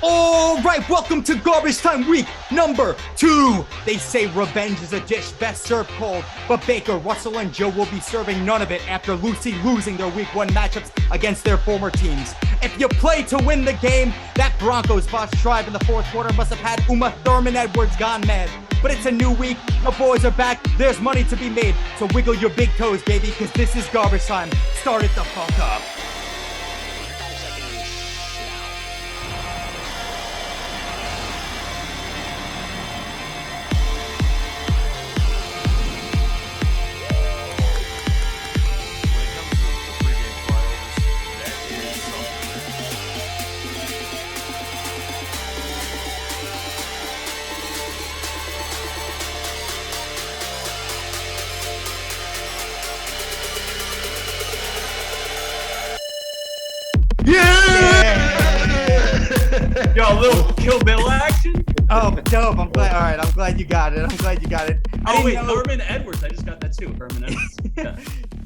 All right, welcome to Garbage Time Week number 2. They say revenge is a dish best served cold, but Baker, Russell, and Joe will be serving none of it after losing their Week 1 matchups against their former teams. If you play to win the game, that Broncos boss drive in the fourth quarter must have had Uma Thurman Edwards gone mad. But it's a new week, the boys are back, there's money to be made, so wiggle your big toes, baby, because this is Garbage Time. Start it the fuck up. Yo, a little Kill Bill action. Oh, dope. I'm glad you got it. Thurman Edwards. I just got that too. Thurman Edwards.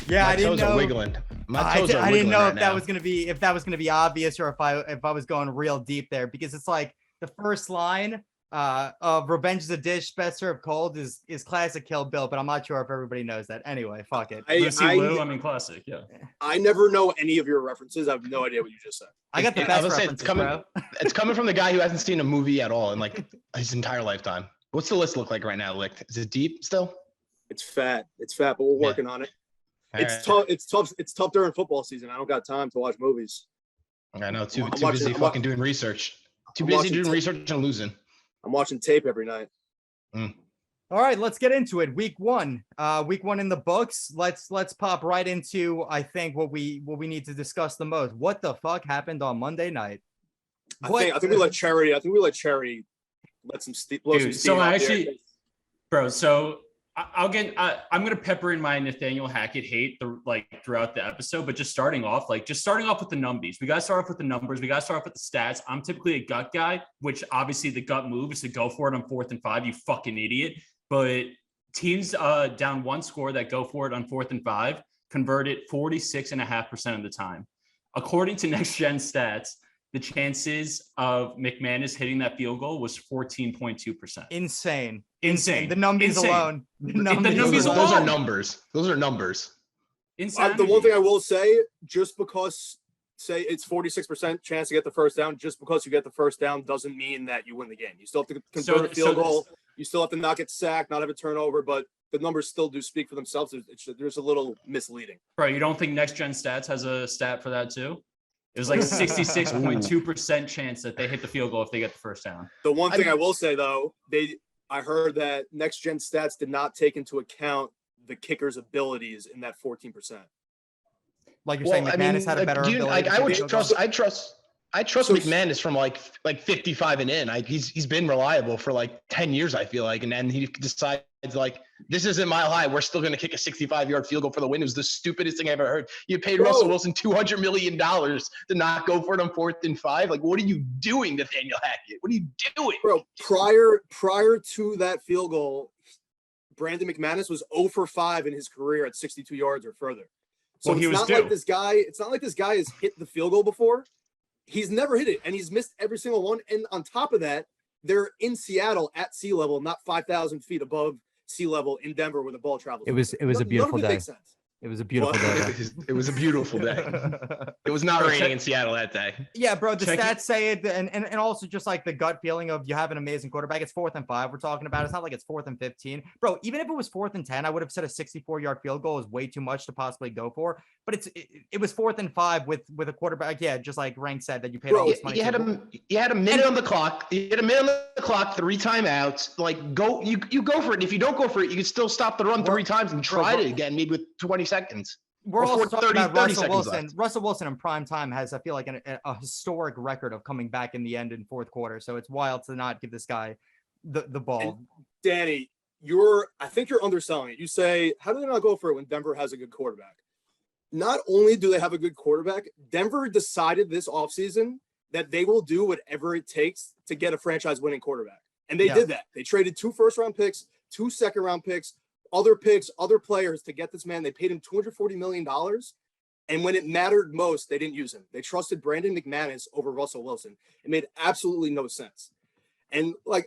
Yeah, I didn't know. Wiggling. I didn't know if that was gonna be obvious or if I was going real deep there, because it's like the first line of "Revenge is a dish best served cold" is classic Kill Bill, but I'm not sure if everybody knows that. Anyway, fuck it. Classic. Yeah. I never know any of your references. I have no idea what you just said. I got the best references, bro. It's coming from the guy who hasn't seen a movie at all in like his entire lifetime. What's the list look like right now, Lick? Is it deep still? It's fat, but we're working on it. It's tough during football season. I don't got time to watch movies. I know, too busy fucking doing research. Too busy doing research and losing. I'm watching tape every night. All right, let's get into it. Week 1 in the books. Let's pop right into, I think, what we need to discuss the most. What the fuck happened on Monday night? I think we let Cherry. Let some blow some steam. So actually, bro. So I'm gonna pepper in my Nathaniel Hackett hate throughout the episode, but just starting off with the numbers. We gotta start off with the numbers. We gotta start off with the stats. I'm typically a gut guy, which obviously the gut move is to go for it on 4th and 5. You fucking idiot. But teams down one score that go for it on 4th and 5 convert it 46.5% of the time. According to Next Gen Stats, the chances of McManus hitting that field goal was 14.2%. Insane. The numbers alone. Those are numbers. Insane. The one thing I will say, just because say it's 46% chance to get the first down, just because you get the first down doesn't mean that you win the game. You still have to convert a field goal. You still have to not get sacked, not have a turnover, but the numbers still do speak for themselves. There's a little misleading. Bro, you don't think Next Gen Stats has a stat for that too? It was like 66.2% chance that they hit the field goal if they get the first down. The one thing I will say, though, I heard that Next Gen Stats did not take into account the kicker's abilities in that 14%. Like you're saying, McManus had a better ability. I trust McManus from like 55 and in. He's been reliable for like 10 years, I feel like, and then he decides like, this isn't mile high. We're still going to kick a 65-yard field goal for the win. It was the stupidest thing I ever heard. You paid Russell Wilson $200 million to not go for it on 4th and 5. Like, what are you doing, Nathaniel Hackett? What are you doing? Bro, prior to that field goal, Brandon McManus was 0 for 5 in his career at 62 yards or further. So it's not like this guy has hit the field goal before. He's never hit it, and he's missed every single one. And on top of that, they're in Seattle at sea level, not 5,000 feet above sea level in Denver where the ball travels. It was a beautiful day. Makes sense. It was a beautiful day. It was a beautiful day. It was not raining in Seattle that day. Yeah, bro. The stats say it, and also just like the gut feeling of you have an amazing quarterback. It's 4th and 5 we're talking about. It's not like it's 4th and 15, bro. Even if it was 4th and 10, I would have said a 64-yard field goal is way too much to possibly go for. But it was 4th and 5 with a quarterback. Yeah, just like Rank said that you paid all this money. You had a minute on the clock. You had a minute on the clock. 3 timeouts. Like you go for it. If you don't go for it, you can still stop the run 3 times and try it again, maybe with 20 seconds. We're also talking about Russell Wilson. Russell Wilson in prime time has, I feel like, a historic record of coming back in the end in 4th quarter. So it's wild to not give this guy the ball. And Danny, I think you're underselling it. You say, how do they not go for it when Denver has a good quarterback? Not only do they have a good quarterback, Denver decided this offseason that they will do whatever it takes to get a franchise-winning quarterback. And they did that. They traded 2 first-round picks, 2 second-round picks, other players to get this man. They paid him $240 million. And when it mattered most, they didn't use him. They trusted Brandon McManus over Russell Wilson. It made absolutely no sense. And like,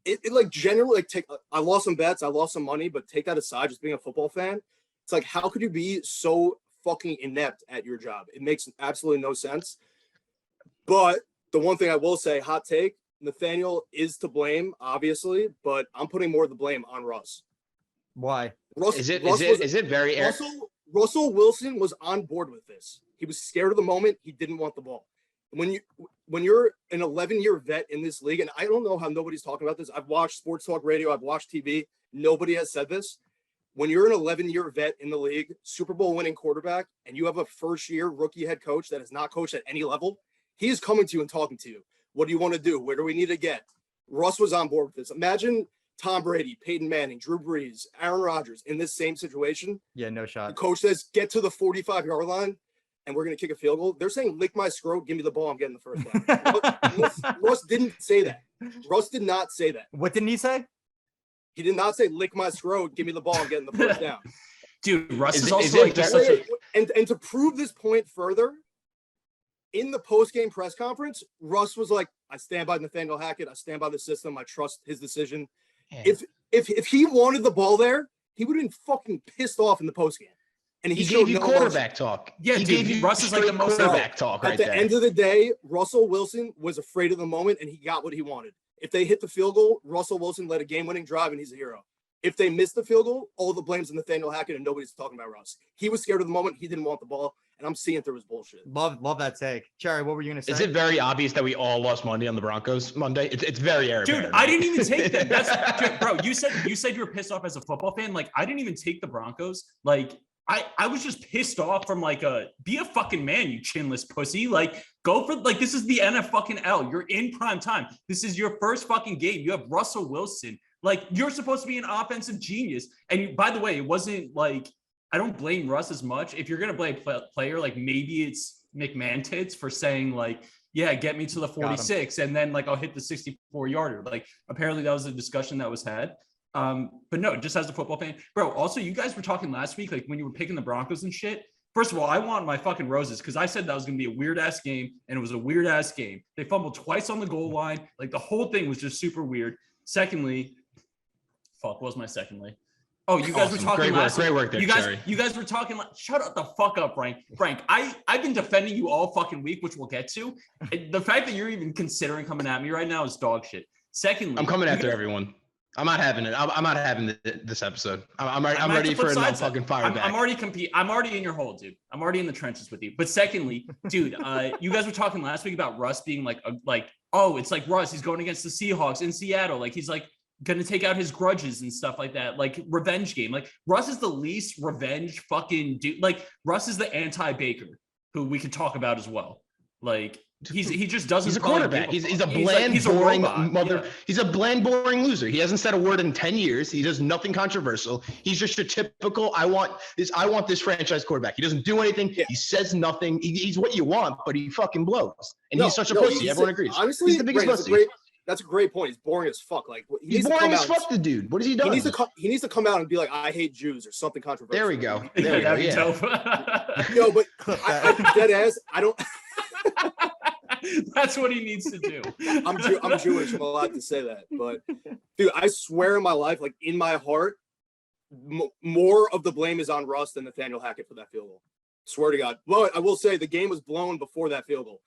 it like generally like I lost some bets, I lost some money, but take that aside, just being a football fan, it's like, how could you be so fucking inept at your job? It makes absolutely no sense. But the one thing I will say, hot take, Nathaniel is to blame, obviously, but I'm putting more of the blame on Russ. Why? Is it very Russell Wilson was on board with this. He was scared of the moment. He didn't want the ball. When you're an 11-year vet in this league, and I don't know how nobody's talking about this. I've watched sports talk radio. I've watched TV. Nobody has said this. When you're an 11-year vet in the league, Super Bowl winning quarterback, and you have a first-year rookie head coach that has not coached at any level, he is coming to you and talking to you. What do you want to do? Where do we need to get? Russ was on board with this. Imagine Tom Brady, Peyton Manning, Drew Brees, Aaron Rodgers in this same situation. Yeah, no shot. The coach says, get to the 45-yard line, and we're going to kick a field goal. They're saying, lick my scrote, give me the ball, I'm getting the first down. Russ didn't say that. Russ did not say that. What didn't he say? He did not say, lick my scrote, give me the ball, I'm getting the first down. Dude, Russ is also like just such a... And to prove this point further, in the post-game press conference, Russ was like, I stand by Nathaniel Hackett. I stand by the system. I trust his decision. Yeah. If he wanted the ball there, he would have been fucking pissed off in the postgame. And he gave you quarterback talk. Yeah, he gave you Russ is like the most quarterback talk right there. At the end of the day, Russell Wilson was afraid of the moment, and he got what he wanted. If they hit the field goal, Russell Wilson led a game-winning drive, and he's a hero. If they missed the field goal, all the blame's on Nathaniel Hackett, and nobody's talking about Russ. He was scared of the moment. He didn't want the ball, and I'm seeing through his bullshit. Love that take. Cherry, what were you going to say? Is it very obvious that we all lost money on the Broncos Monday? It's very apparent. Dude, I didn't even take them. Bro, you said you were pissed off as a football fan. Like, I didn't even take the Broncos. Like, I was just pissed off from like be a fucking man, you chinless pussy. Like, go for like, this is the NFL. You're in prime time. This is your first fucking game. You have Russell Wilson. Like, you're supposed to be an offensive genius. And by the way, it wasn't like, I don't blame Russ as much. If you're going to blame a player, like maybe it's McMahon tits for saying like, yeah, get me to the 46 and then like I'll hit the 64-yarder. Like, apparently that was a discussion that was had. But no, just as a football fan, bro. Also, you guys were talking last week, like when you were picking the Broncos and shit. First of all, I want my fucking roses because I said that was going to be a weird ass game, and it was a weird ass game. They fumbled twice on the goal line. Like, the whole thing was just super weird. Secondly, what was my secondly? Oh, you guys were talking last week. Great work there, you guys were talking. Shut up the fuck up, Frank. I've been defending you all fucking week, which we'll get to. The fact that you're even considering coming at me right now is dog shit. Secondly, I'm coming after everyone. I'm not having it. I'm not having this episode. I'm ready for another fucking fire back. I'm already in your hole, dude. I'm already in the trenches with you. But secondly, dude, you guys were talking last week about Russ being like, oh, it's like Russ. He's going against the Seahawks in Seattle. Like, he's like going to take out his grudges and stuff like that. Like, revenge game. Like, Russ is the least revenge fucking dude. Like, Russ is the anti-Baker, who we could talk about as well. Like, he just doesn't. He's a quarterback. He's a bland, boring mother. Yeah. He's a bland, boring loser. He hasn't said a word in 10 years. He does nothing controversial. He's just a typical. I want this franchise quarterback. He doesn't do anything. Yeah. He says nothing. He's what you want, but he fucking blows. And he's such a pussy. Everyone agrees. Honestly, he's the biggest pussy. That's a great point. He's boring as fuck. Like, he's boring as fuck. The dude. What has he done? He needs to come out and be like, I hate Jews or something controversial. There we go. There we go. Yeah. No, but I dead ass. I don't. That's what he needs to do. I'm Jewish. I'm allowed to say that. But, dude, I swear in my life, like in my heart, more of the blame is on Russ than Nathaniel Hackett for that field goal. Swear to God. Well, I will say the game was blown before that field goal.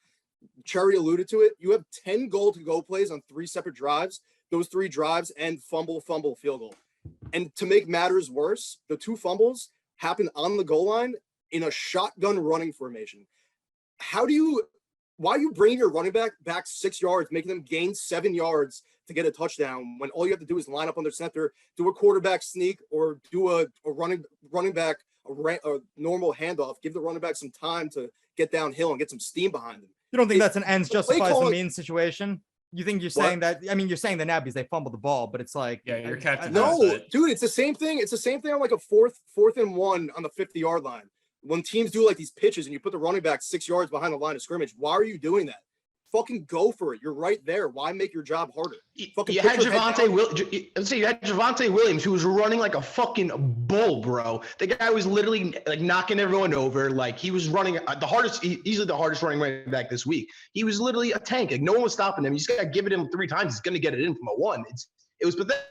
Cherry alluded to it. You have 10 goal-to-go plays on 3 separate drives. Those 3 drives and fumble, field goal. And to make matters worse, the 2 fumbles happened on the goal line in a shotgun running formation. Why are you bringing your running back 6 yards, making them gain 7 yards to get a touchdown when all you have to do is line up on their center, do a quarterback sneak, or do a running back a normal handoff, give the running back some time to get downhill and get some steam behind them. You don't think that's an ends justifies the means situation? You think you're saying that? I mean, you're saying the Nabbies, they fumbled the ball, but it's like, yeah, you're captain. No, dude, it's the same thing. It's the same thing on like a fourth and 1 on the 50-yard line. When teams do like these pitches and you put the running back 6 yards behind the line of scrimmage, why are you doing that? fucking go for it. You're right there. Why make your job harder? You had Javonte Williams, who was running like a fucking bull, bro. The guy was literally like knocking everyone over. Like he was running easily the hardest running running back this week. He was literally a tank. Like no one was stopping him. You just got to give it him 3 times. He's going to get it in from a 1. It was pathetic.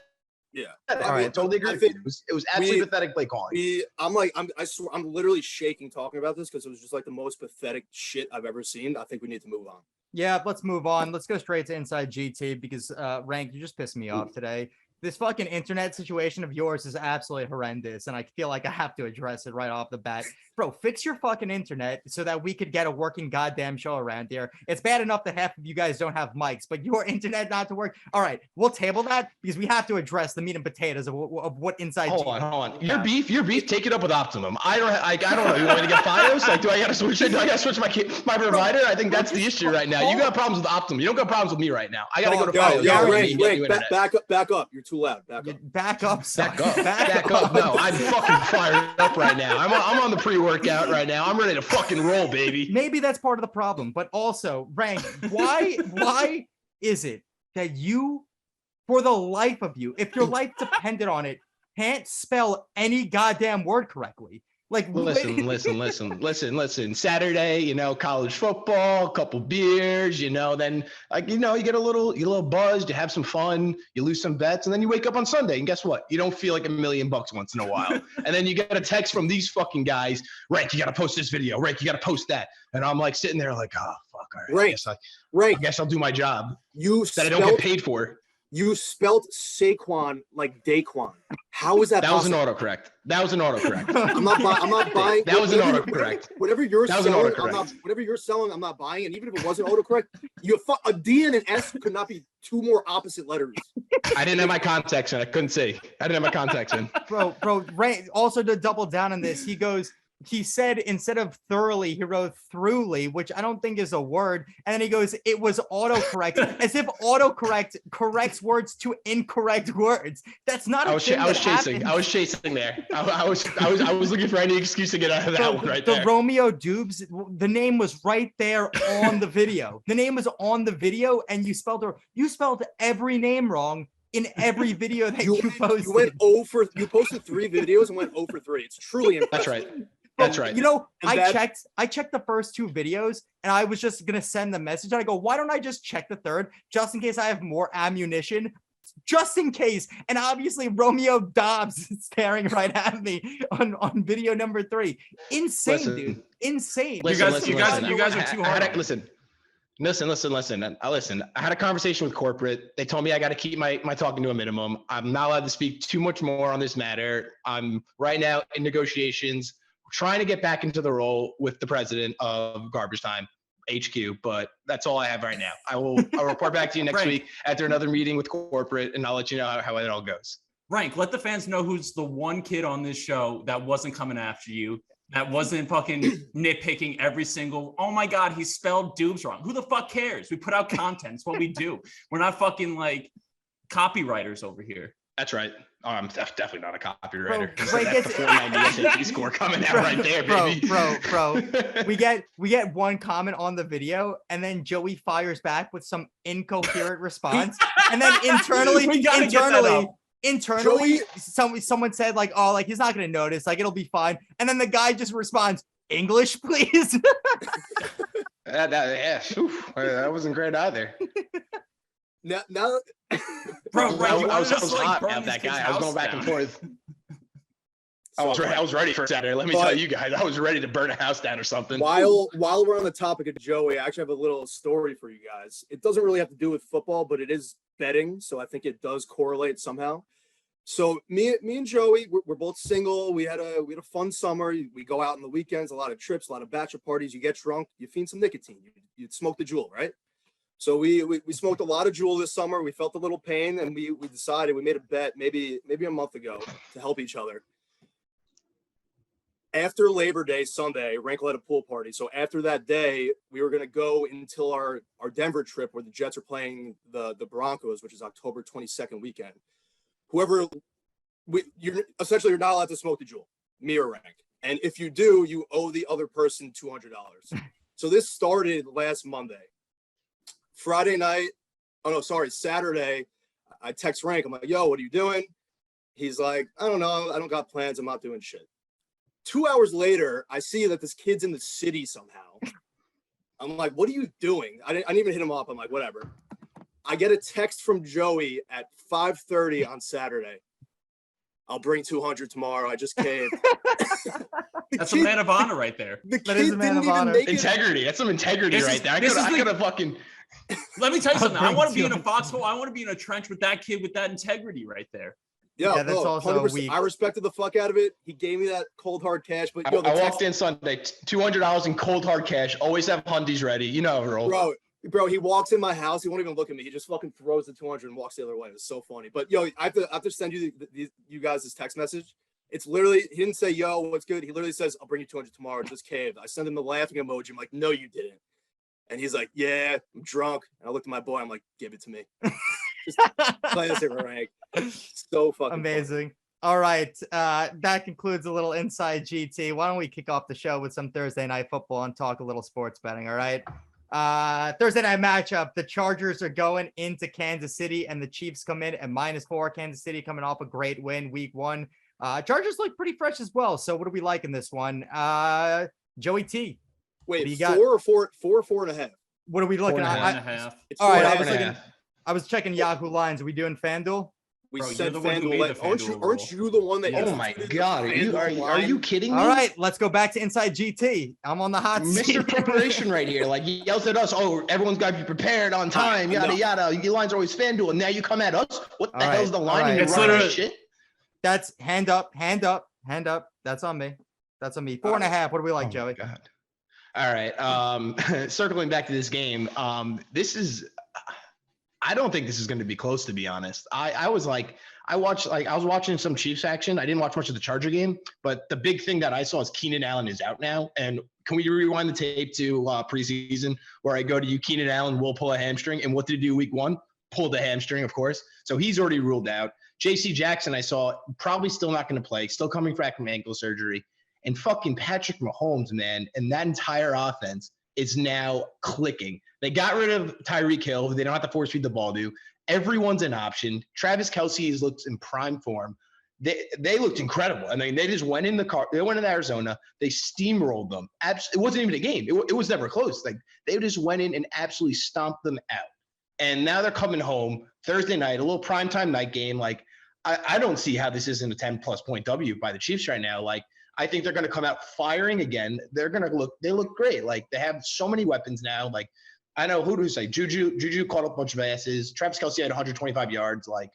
Yeah. All right. I totally agree. It was absolutely pathetic play calling. I swear, I'm literally shaking talking about this because it was just like the most pathetic shit I've ever seen. I think we need to move on. Yeah, let's move on. Let's go straight to Inside GT because Rank, you just pissed me off today. This fucking internet situation of yours is absolutely horrendous, and I feel like I have to address it right off the bat. Bro, fix your fucking internet so that we could get a working goddamn show around here. It's bad enough that half of you guys don't have mics, but your internet not to work. All right, we'll table that because we have to address the meat and potatoes of what Inside Hold on. Your beef, take it up with Optimum. I don't know. You want me to get FiOS? Like, do I gotta switch it? Do I gotta switch my provider? I think that's the issue right now. You got problems with Optimum. You don't got problems with me right now. I gotta go to FiOS. Wait, back up. You're too loud. Back up. Back up. No, I'm fucking fired up right now. I'm on the pre-workout right now. I'm ready to fucking roll, baby. Maybe that's part of the problem, but also, Rank, why is it that you, for the life of you, if your life depended on it, can't spell any goddamn word correctly? Like, listen. Saturday, college football, couple beers, then you get a little buzzed, you have some fun, you lose some bets, and then you wake up on Sunday, and guess what? You don't feel like $1 million once in a while. And then you get a text from these fucking guys, Rank, you got to post this video. Rank, you got to post that. And I'm like sitting there like, oh, fuck. All right. I guess I'll do my job that I don't get paid for. You spelled Saquon like Daquan. How is that possible? That was an autocorrect. I'm not buying. That was an autocorrect. Whatever you're selling, I'm not buying. And even if it wasn't autocorrect, a D and an S could not be 2 more opposite letters. I didn't have my contacts in. I couldn't see. I didn't have my contacts in. Bro. Right. Also, to double down on this, he said instead of thoroughly, he wrote throughly, which I don't think is a word. And then he goes, it was autocorrect, as if autocorrect corrects words to incorrect words. That's not a thing. I was chasing there. I was looking for any excuse to get out of that one right there. The Romeo Dubes, the name was right there on the video. The name was on the video, and you spelled every name wrong in every video that you posted. You posted 3 videos and went 0 for 3. It's truly impressive. That's right. I checked the first 2 videos, and I was just gonna send the message. And I go, why don't I just check the third, just in case I have more ammunition, just in case. And obviously, Romeo Dobbs is staring right at me on video number 3. Insane, dude. Insane. You guys are too hard. Listen. I had a conversation with corporate. They told me I got to keep my talking to a minimum. I'm not allowed to speak too much more on this matter. I'm right now in negotiations, trying to get back into the role with the president of Garbage Time HQ, but that's all I have right now. I'll report back to you next week after another meeting with corporate, and I'll let you know how it all goes. Rank, let the fans know who's the one kid on this show that wasn't coming after you, that wasn't fucking nitpicking every single, oh my God, he spelled Dubes wrong. Who the fuck cares? We put out content. It's what we do. We're not fucking like copywriters over here. That's right. Oh, I'm definitely not a copywriter. Bro, that's the 490 SAT score coming out right there, baby. Bro. We get one comment on the video, and then Joey fires back with some incoherent response, and then internally, someone said like, oh, like he's not gonna notice, like it'll be fine, and then the guy just responds, English, please. That wasn't great either. Now, bro, I was hot at that guy. I was going back and forth. I was ready for Saturday. Let me tell you guys, I was ready to burn a house down or something. While we're on the topic of Joey, I actually have a little story for you guys. It doesn't really have to do with football, but it is betting, so I think it does correlate somehow. So me and Joey, we're both single. We had a fun summer. We go out on the weekends, a lot of trips, a lot of bachelor parties. You get drunk, you fiend some nicotine, you smoke the jewel, right? So we smoked a lot of jewel this summer. We felt a little pain, and we decided, we made a bet maybe a month ago to help each other. After Labor Day Sunday, Rankle had a pool party. So after that day, we were going to go until our Denver trip, where the Jets are playing the Broncos, which is October 22nd weekend. You're not allowed to smoke the jewel, me or Rank. And if you do, you owe the other person $200. So this started last Monday. Friday night. Oh no, sorry, Saturday. I text Rank. I'm like, yo, what are you doing? He's like, I don't know. I don't got plans. I'm not doing shit. 2 hours later, I see that this kid's in the city somehow. I'm like, what are you doing? I didn't even hit him up. I'm like, whatever. I get a text from Joey at 5:30 on Saturday. I'll bring 200 tomorrow. I just caved. That's a man of honor right there. The That is kid a man didn't of even honor. make it. Integrity. That's some integrity This right is- there. I this is could have fucking. Let me tell you something. I bring want to be in a 200. foxhole. I want to be in a trench with that kid with that integrity right there. Yeah, that's also 100%. weak. I respected the fuck out of it. He gave me that cold hard cash, but I walked in Sunday, $200 in cold hard cash. Always have hundies ready. You know, Earl. Bro, he walks in my house. He won't even look at me. He just fucking throws the 200 and walks the other way. It was so funny. But yo, I have to send you you guys this text message. It's literally, he didn't say, yo, what's good? He literally says, I'll bring you 200 tomorrow. Just caved. I send him the laughing emoji. I'm like, no, you didn't. And he's like, yeah, I'm drunk. And I looked at my boy. I'm like, give it to me. Just classic Rank. So fucking Amazing. All right. That concludes a little Inside GT. Why don't we kick off the show with some Thursday night football and talk a little sports betting? All right. Thursday night matchup. The Chargers are going into Kansas City and the Chiefs come in at -4. Kansas City coming off a great win week 1. Chargers look pretty fresh as well. So what do we like in this one? Joey T. Wait, you got? 4 or 4.5? What are we looking 4.5. at? It's All right, 4.5. I was checking Yahoo lines. Are we doing FanDuel? We Bro, you're said the one who FanDuel. made Like, the aren't FanDuel you the one that? Oh my instituted the God. FanDuel Are you line? kidding me? All right, let's go back to Inside GT. I'm on the hot seat. Mr. Preparation right here. Like he yells at us, oh, everyone's got to be prepared on time, I yada, know. yada. Your lines are always FanDuel. And now you come at us? What the All hell's right, the line? all And right. you're It's running literally- shit? That's hand up. That's on me. 4.5. What do we like, Oh, my Joey? God. All right. Circling back to this game. I don't think this is going to be close, to be honest. I was watching some Chiefs action. I didn't watch much of the Charger game, but the big thing that I saw is Keenan Allen is out now. And can we rewind the tape to preseason where I go to you, Keenan Allen will pull a hamstring. And what did he do week 1? Pulled the hamstring, of course. So he's already ruled out. JC Jackson, I saw probably still not going to play, still coming back from ankle surgery. And fucking Patrick Mahomes, man, and that entire offense is now clicking. They got rid of Tyreek Hill, who they don't have to force feed the ball to. Everyone's an option. Travis Kelce has looked in prime form. They looked incredible. I mean, they just went in the car. They went in Arizona. They steamrolled them. It wasn't even a game. It was never close. Like they just went in and absolutely stomped them out. And now they're coming home Thursday night, a little primetime night game. Like I don't see how this isn't a 10+ point W by the Chiefs right now. Like I think they're going to come out firing again. They look great. Like they have so many weapons now. Like I know who to say. Juju caught a bunch of asses. Travis Kelce had 125 yards. Like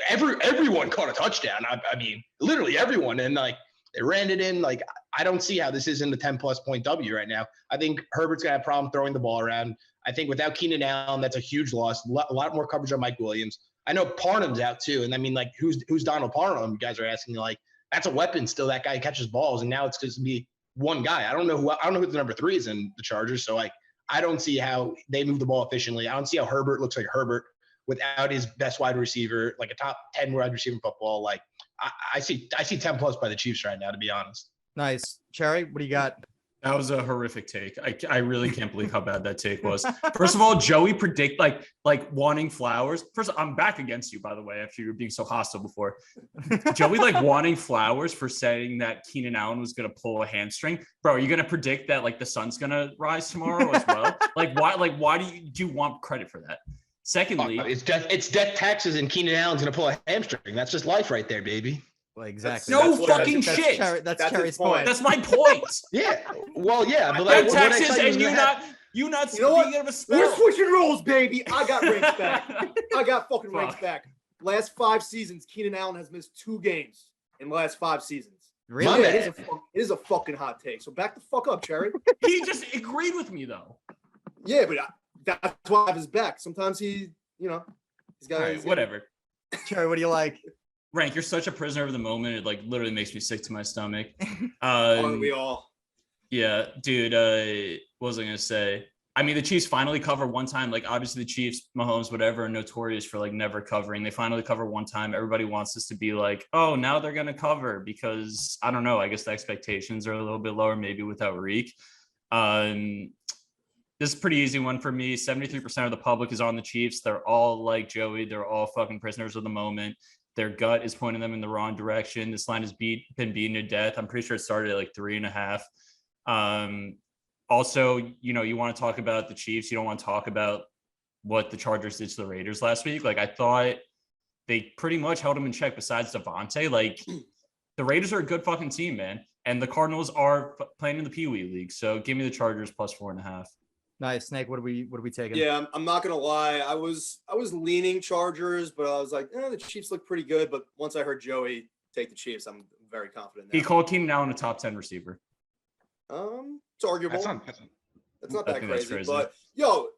everyone caught a touchdown. I mean, literally everyone. And like they ran it in. Like I don't see how this isn't a 10+ point W right now. I think Herbert's gonna have a problem throwing the ball around. I think without Keenan Allen, that's a huge loss. A lot more coverage on Mike Williams. I know Parham's out too. And I mean, like who's Donald Parham? You guys are asking me like. That's a weapon still. That guy catches balls, and now it's just be one guy. I don't know who the number 3 is in the Chargers. So like, I don't see how they move the ball efficiently. I don't see how Herbert looks like Herbert without his best wide receiver, like a top 10 wide receiver in football. Like I see 10+ by the Chiefs right now, to be honest. Nice. Cherry, what do you got? That was a horrific take. I really can't believe how bad that take was. First of all, Joey predict like wanting Flowers. First, I'm back against you, by the way, after you were being so hostile before. Joey like wanting Flowers for saying that Keenan Allen was going to pull a hamstring. Bro, are you going to predict that like the sun's going to rise tomorrow as well? Why do you want credit for that? Secondly, it's death taxes and Keenan Allen's going to pull a hamstring. That's just life right there, baby. Well, exactly. No That's fucking shit. That's That's Cherry's his point. point. That's my point. Yeah. Well, yeah. But Death like, what I taxes tell and is you that- not You know what? speaking of a We're spell. switching roles, baby. I got Ranks back. I got fucking Ranks Fuck. back. Last 5 seasons, Keenan Allen has missed 2 games in the last 5 seasons. Really? My Yeah, bad. it is a fucking hot take. So back the fuck up, Cherry. He just agreed with me though. Yeah, but that's why I have his back. Sometimes he's got All right, whatever. Cherry, what do you like? Rank, you're such a prisoner of the moment. It like literally makes me sick to my stomach. Aren't we all? Yeah, dude. What was I gonna say? I mean, the Chiefs finally cover one time. Like, obviously, the Chiefs, Mahomes, whatever, are notorious for like never covering. They finally cover one time. Everybody wants us to be like, oh, now they're gonna cover because I don't know. I guess the expectations are a little bit lower, maybe without Reek. This is a pretty easy one for me. 73% of the public is on the Chiefs. They're all like Joey. They're all fucking prisoners of the moment. Their gut is pointing them in the wrong direction. This line has been beaten to death. I'm pretty sure it started at like 3.5. Also, you want to talk about the Chiefs. You don't want to talk about what the Chargers did to the Raiders last week. Like, I thought they pretty much held them in check besides Devontae. Like, the Raiders are a good fucking team, man. And the Cardinals are playing in the Pee Wee League. So give me the Chargers plus 4.5. Nice. Snake, what are we taking? Yeah, I'm not gonna lie. I was leaning Chargers, but I was like, the Chiefs look pretty good. But once I heard Joey take the Chiefs, I'm very confident. He called Keenan Allen a top 10 receiver. It's arguable. That's not that crazy. But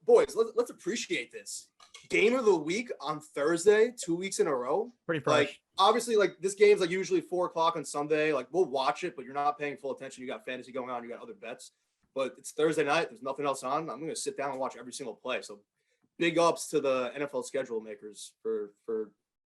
boys, let's appreciate this. Game of the week on Thursday, 2 weeks in a row. Pretty fresh. Like, obviously, like, this game's like usually 4:00 on Sunday. Like, we'll watch it, but you're not paying full attention. You got fantasy going on, you got other bets. But it's Thursday night. There's nothing else on. I'm going to sit down and watch every single play. So big ups to the NFL schedule makers for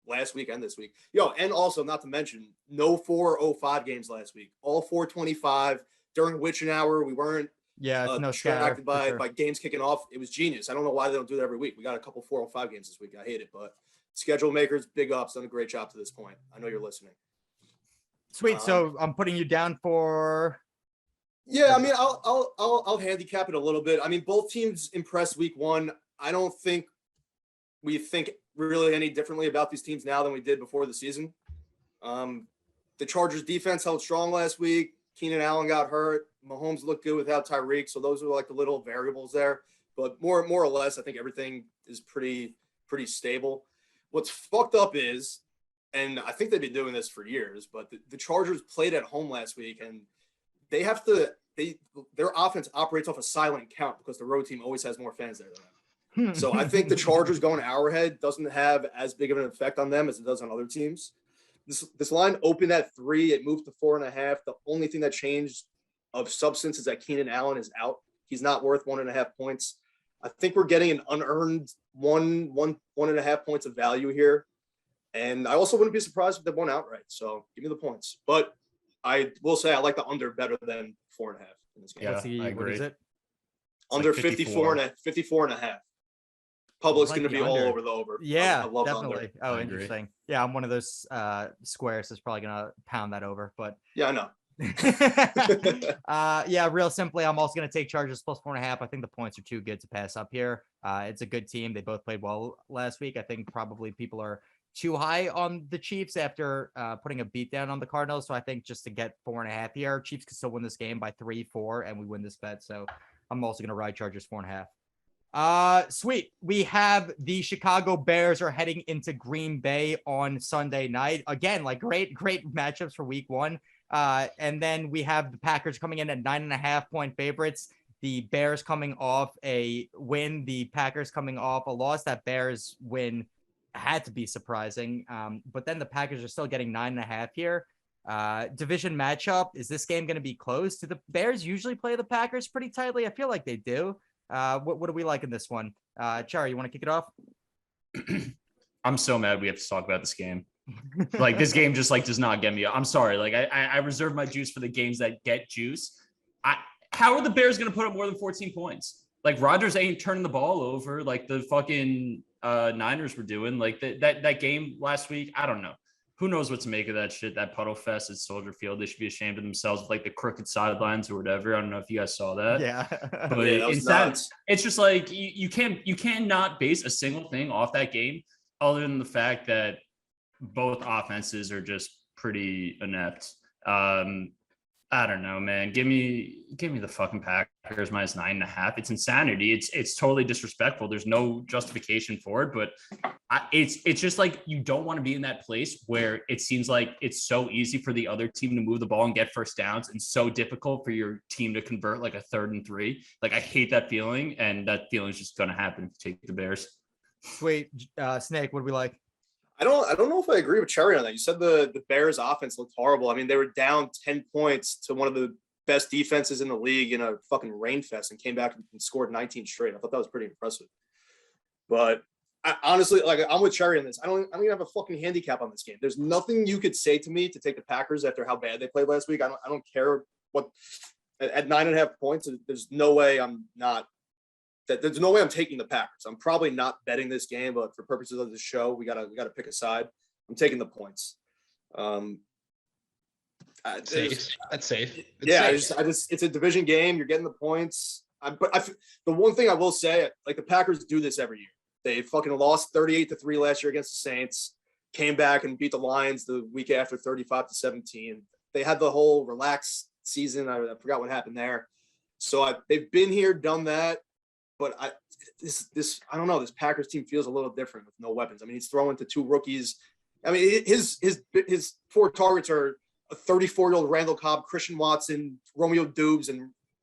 last week and this week. And also, not to mention, no 4:05 games last week. All 4:25 during witching hour. We weren't no distracted by games kicking off. It was genius. I don't know why they don't do that every week. We got a couple 4:05 games this week. I hate it. But schedule makers, big ups. Done a great job to this point. I know you're listening. Sweet. So I'm putting you down for... Yeah, I mean, I'll handicap it a little bit. I mean, both teams impressed week one. I don't think we think really any differently about these teams now than we did before the season. The Chargers defense held strong last week. Keenan Allen got hurt. Mahomes looked good without Tyreek. So those are like the little variables there. But more or less, I think everything is pretty stable. What's fucked up is, and I think they've been doing this for years, but the Chargers played at home last week, and their offense operates off a silent count because the road team always has more fans there than them. So I think the Chargers going to Arrowhead doesn't have as big of an effect on them as it does on other teams. This line opened at 3. It moved to 4.5. The only thing that changed of substance is that Keenan Allen is out. He's not worth 1.5 points. I think we're getting an unearned 1.5 points of value here. And I also wouldn't be surprised if they won outright. So give me the points. But I will say I like the under better than 4.5 in this game. Yeah, I agree. What is it? Under like 54 and a half. Public's going to be all over the over. Yeah, I love definitely. the under. Oh, interesting. Yeah, I'm one of those squares that's probably going to pound that over. But yeah, I know. Yeah, real simply, I'm also going to take Chargers plus 4.5. I think the points are too good to pass up here. It's a good team. They both played well last week. I think probably people are too high on the Chiefs after putting a beat down on the Cardinals. So I think just to get 4.5 here, Chiefs could still win this game by 3-4, and we win this bet. So I'm also going to ride Chargers 4.5. Sweet. We have the Chicago Bears are heading into Green Bay on Sunday night. Again, like great matchups for week one. And then we have the Packers coming in at 9.5 point favorites. The Bears coming off a win, the Packers coming off a loss. That Bears win had to be surprising. But then the Packers are still getting 9.5 here. Division matchup. Is this game going to be close? Do the Bears usually play the Packers pretty tightly? I feel like they do. What do we like in this one? Chara, you want to kick it off? I'm so mad we have to talk about this game. Like, this game just like does not get me. I'm sorry. Like, I reserve my juice for the games that get juice. How are the Bears going to put up more than 14 points? Like, Rodgers ain't turning the ball over like the fucking Niners were doing. Like that game last week. I don't know. Who knows what to make of that shit? That puddle fest at Soldier Field. They should be ashamed of themselves with like the crooked sidelines or whatever. I don't know if you guys saw that. Yeah. But it's just like you cannot base a single thing off that game other than the fact that both offenses are just pretty inept. I don't know, man. Give me the fucking Packers minus 9.5. It's insanity. It's totally disrespectful. There's no justification for it, but it's just like you don't want to be in that place where it seems like it's so easy for the other team to move the ball and get first downs and so difficult for your team to convert like a 3rd and 3. Like, I hate that feeling, and that feeling is just going to happen if you take the Bears. Sweet. Snake, what do we like? I don't know if I agree with Cherry on that. You said the Bears offense looked horrible. I mean, they were down 10 points to one of the best defenses in the league in a fucking rain fest and came back and scored 19 straight. I thought that was pretty impressive. But I honestly, like, I'm with Cherry on this. I don't even have a fucking handicap on this game. There's nothing you could say to me to take the Packers after how bad they played last week. I don't care what at 9.5 points. There's no way I'm not that there's no way I'm taking the Packers. I'm probably not betting this game, but for purposes of the show, we gotta pick a side. I'm taking the points. That's safe. It's safe. It's a division game. You're getting the points. The one thing I will say, like the Packers do this every year. They fucking lost 38-3 last year against the Saints, came back and beat the Lions the week after 35-17. They had the whole relaxed season. I forgot what happened there. So they've been here, done that. But I don't know. This Packers team feels a little different with no weapons. I mean, he's throwing to 2 rookies. I mean, his 4 targets are a 34-year-old Randall Cobb, Christian Watson, Romeo Dubes,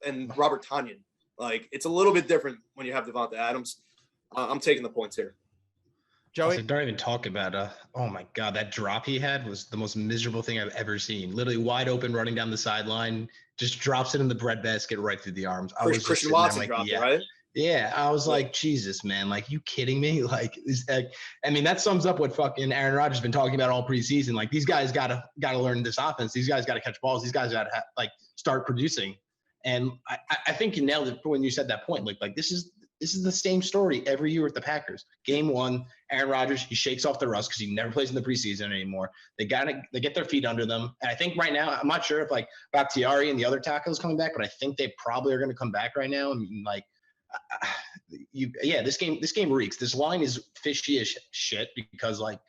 and Robert Tonyan. Like, it's a little bit different when you have Devonta Adams. I'm taking the points here. Joey, also, don't even talk about oh my god, that drop he had was the most miserable thing I've ever seen. Literally wide open, running down the sideline, just drops it in the breadbasket right through the arms. I was Christian Watson dropped it, right? Yeah, I was like, Jesus, man, like, you kidding me? Like, I mean, that sums up what fucking Aaron Rodgers has been talking about all preseason. Like, these guys gotta learn this offense. These guys gotta catch balls. These guys gotta start producing. And I think you nailed it when you said that point. Like this is the same story every year with the Packers. Game 1, Aaron Rodgers, he shakes off the rust because he never plays in the preseason anymore. They get their feet under them. And I think right now, I'm not sure if like Bakhtiari and the other tackles coming back, but I think they probably are going to come back right now. And like, this game reeks. This line is fishy as shit because like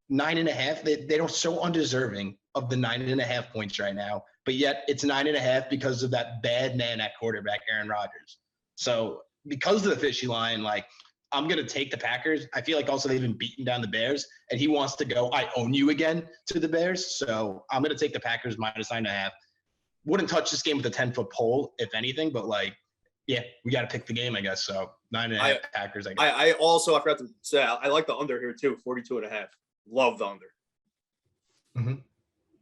9.5, they're so undeserving of the 9.5 points right now, but yet it's 9.5 because of that bad man at quarterback, Aaron Rodgers. So because of the fishy line, like, I'm going to take the Packers. I feel like also they've been beating down the Bears, and he wants to go, I own you again to the Bears. So I'm going to take the Packers -9.5. Wouldn't touch this game with a 10-foot pole, if anything, but like, yeah, we got to pick the game, I guess. So 9.5 Packers, I guess. I also, I forgot to say, I like the under here too, 42.5. Love the under. Mm-hmm.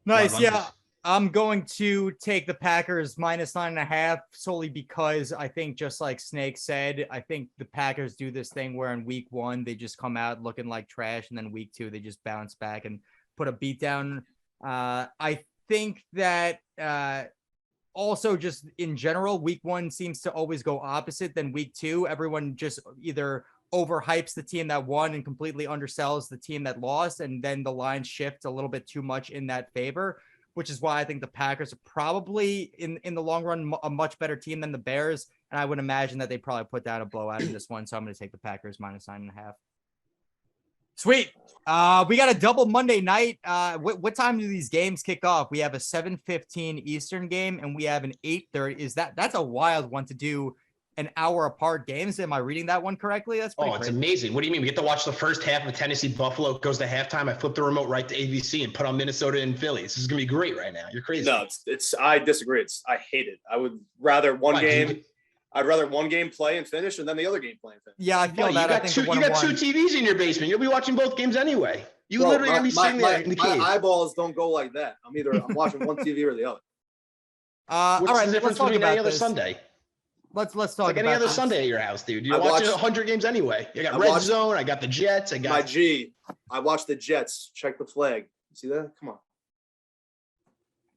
Nice. Yeah. I'm going to take the Packers -9.5 solely because I think, just like Snake said, I think the Packers do this thing where in week 1, they just come out looking like trash. And then week 2, they just bounce back and put a beat down. I think that also just in general, week 1 seems to always go opposite than week 2. Everyone just either overhypes the team that won and completely undersells the team that lost. And then the line shift a little bit too much in that favor, which is why I think the Packers are probably in the long run a much better team than the Bears. And I would imagine that they probably put down a blowout in this one. So I'm going to take the Packers -9.5. Sweet. We got a double Monday night. What time do these games kick off? We have a 7:15 Eastern game and we have an 8:30. That's a wild one to do an hour apart games. Am I reading that one correctly? That's pretty it's crazy. amazing. What do you mean? We get to watch the first half of Tennessee Buffalo. It goes to halftime. I flip the remote right to ABC and put on Minnesota and Philly. This is gonna be great right now. You're crazy. No, it's I disagree. I hate it. I would rather I'd rather one game play and finish, and then the other game play and finish. Yeah, I feel that. You got 2 TVs in your basement. You'll be watching both games anyway. You literally gonna be sitting there in the cave. My eyeballs don't go like that. I'm watching one TV or the other. What's the difference between any other Sunday? Let's talk like about any other this. Sunday at your house, dude. You're watching 100 games anyway. You got Red Zone. I got the Jets. I watched the Jets. Check the flag. See that? Come on.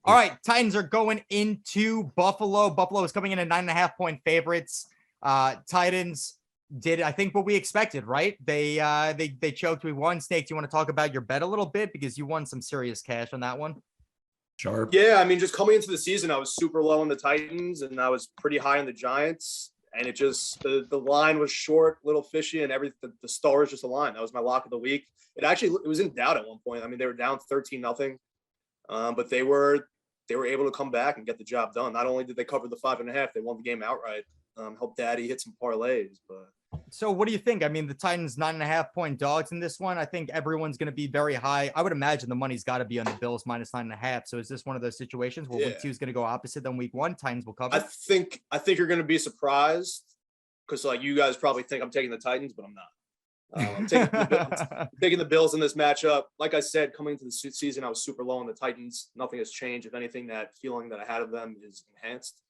All right, Titans are going into Buffalo. Buffalo is coming in at 9.5-point favorites. Titans did, I think, what we expected, right? They choked. We won. Snake, do you want to talk about your bet a little bit because you won some serious cash on that one? Sharp. Yeah, I mean, just coming into the season, I was super low on the Titans and I was pretty high on the Giants. And it just the line was short, little fishy, and the stars just aligned. That was my lock of the week. It was in doubt at one point. I mean, they were down 13-0, but they were able to come back and get the job done. Not only did they cover the 5.5, they won the game outright. Helped Daddy hit some parlays, but. So what do you think? I mean, the Titans 9.5-point dogs in this one. I think everyone's going to be very high. I would imagine the money's got to be on the Bills -9.5. So is this one of those situations where week 2 is going to go opposite than week 1? Titans will cover. I think you're going to be surprised because like you guys probably think I'm taking the Titans, but I'm not. I'm taking the Bills in this matchup. Like I said, coming into the season, I was super low on the Titans. Nothing has changed. If anything, that feeling that I had of them is enhanced.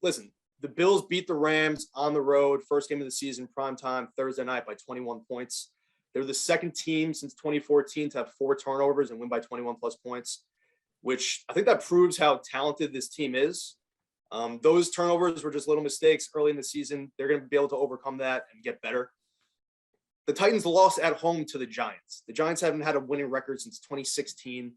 Listen. The Bills beat the Rams on the road, first game of the season, primetime, Thursday night by 21 points. They're the second team since 2014 to have 4 turnovers and win by 21-plus points, which I think that proves how talented this team is. Those turnovers were just little mistakes early in the season. They're going to be able to overcome that and get better. The Titans lost at home to the Giants. The Giants haven't had a winning record since 2016.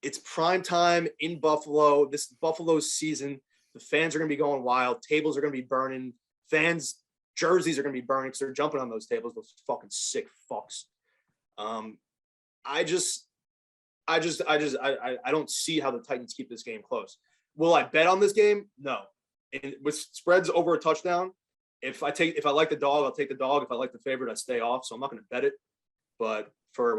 It's prime time in Buffalo. This is Buffalo's season. The fans are going to be going wild. Tables are going to be burning. Fans' jerseys are going to be burning because they're jumping on those tables. Those fucking sick fucks. I don't see how the Titans keep this game close. Will I bet on this game? No. And with spreads over a touchdown, if I like the dog, I'll take the dog. If I like the favorite, I stay off. So I'm not going to bet it. But for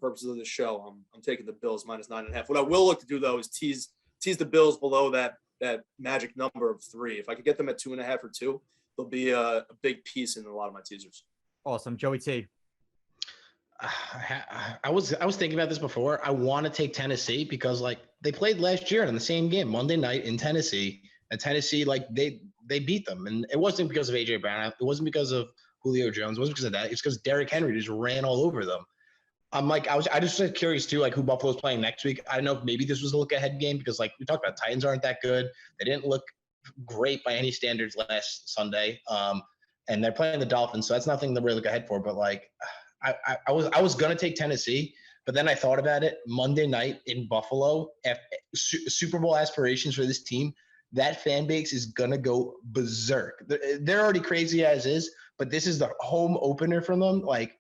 purposes of this show, I'm taking the Bills minus 9.5. What I will look to do though is tease the Bills below that magic number of 3. If I could get them at 2.5 or 2, they'll be a big piece in a lot of my teasers. Awesome, Joey T. I was thinking about this before. I want to take Tennessee because like they played last year in the same game Monday night in Tennessee, and Tennessee like they beat them, and it wasn't because of AJ Brown. It wasn't because of Julio Jones. It wasn't because of that. It's because Derrick Henry just ran all over them. I just was curious too, like who Buffalo's playing next week. I don't know if maybe this was a look ahead game because like we talked about, Titans aren't that good. They didn't look great by any standards last Sunday, and they're playing the Dolphins, so that's nothing to really look ahead for. But like. I was gonna take Tennessee, but then I thought about it. Monday night in Buffalo, Super Bowl aspirations for this team. That fan base is gonna go berserk. They're already crazy as is, but this is the home opener for them. Like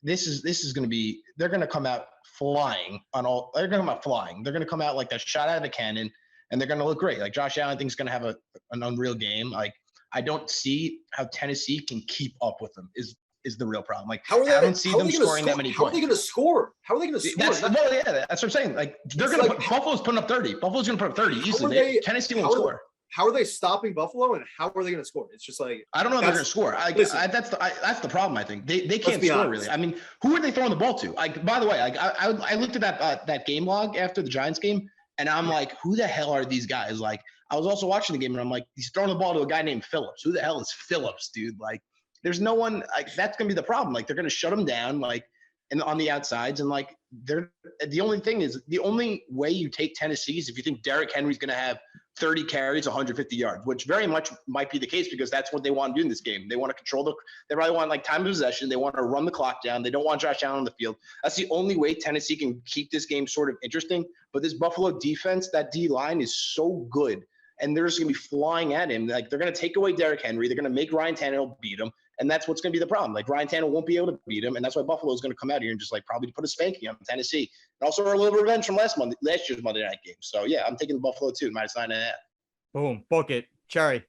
this is gonna be. They're gonna come out flying on all. They're gonna come out flying. They're gonna come out like they're shot out of a cannon, and they're gonna look great. Like Josh Allen, I think is gonna have an unreal game. Like I don't see how Tennessee can keep up with them. Is the real problem. Like, I don't see them scoring that many points. How are they going to score? That's what I'm saying. Like, they're going to Buffalo's putting up 30. Buffalo's going to put up 30 easily. Tennessee won't score. How are they stopping Buffalo, and how are they going to score? It's just like I don't know if they're going to score. That's the problem. I think they can't score really. I mean, who are they throwing the ball to? Like, by the way, like I looked at that game log after the Giants game, and I'm like, who the hell are these guys? Like, I was also watching the game, and I'm like, he's throwing the ball to a guy named Phillips. Who the hell is Phillips, dude? Like. There's no one like that's gonna be the problem. Like they're gonna shut them down, like and on the outsides, and like they're the only way you take Tennessee is if you think Derrick Henry's gonna have 30 carries, 150 yards, which very much might be the case because that's what they want to do in this game. They want to control they probably want like time of possession. They want to run the clock down. They don't want Josh Allen on the field. That's the only way Tennessee can keep this game sort of interesting. But this Buffalo defense, that D line is so good. And they're just going to be flying at him. Like they're going to take away Derrick Henry. They're going to make Ryan Tannehill beat him. And that's what's going to be the problem. Like Ryan Tannehill won't be able to beat him. And that's why Buffalo is going to come out here and just like probably put a spanking on Tennessee. And also a little revenge from last year's Monday night game. So yeah, I'm taking Buffalo too, minus 9.5. Boom. Book it. Cherry.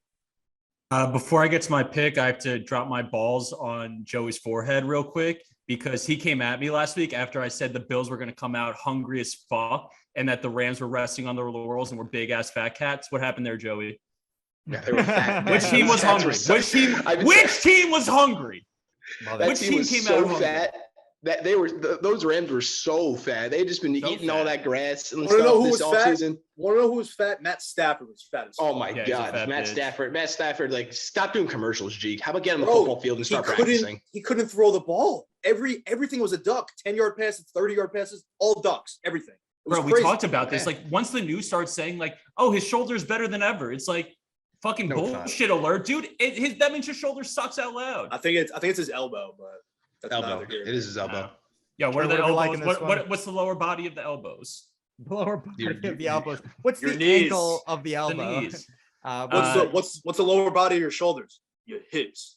Before I get to my pick, I have to drop my balls on Joey's forehead real quick because he came at me last week after I said the Bills were going to come out hungry as fuck and that the Rams were resting on their laurels and were big ass fat cats. What happened there, Joey? Yeah, they were fat. Which team was hungry? Which team was hungry? Which team came out hungry? Fat. That those Rams were so fat. They had just been eating all that grass and stuff this offseason. Want to know who was fat? Matt Stafford was fat as fuck. Oh my God, Matt Stafford, like stop doing commercials, G. How about get on the football field and start practicing? He couldn't throw the ball. Everything was a duck. 10-yard passes, 30-yard passes, all ducks. Everything. Bro, we talked about this. Like once the news starts saying like, "Oh, his shoulder's better than ever," it's like fucking bullshit alert, dude. That means his shoulder sucks out loud. I think it's his elbow, but. It is his elbow. Yeah, what are the elbows? What's the lower body of the elbows? The lower body of the elbows. What's the knees. ankle of the elbow? The knees. What's the lower body of your shoulders? Your hips.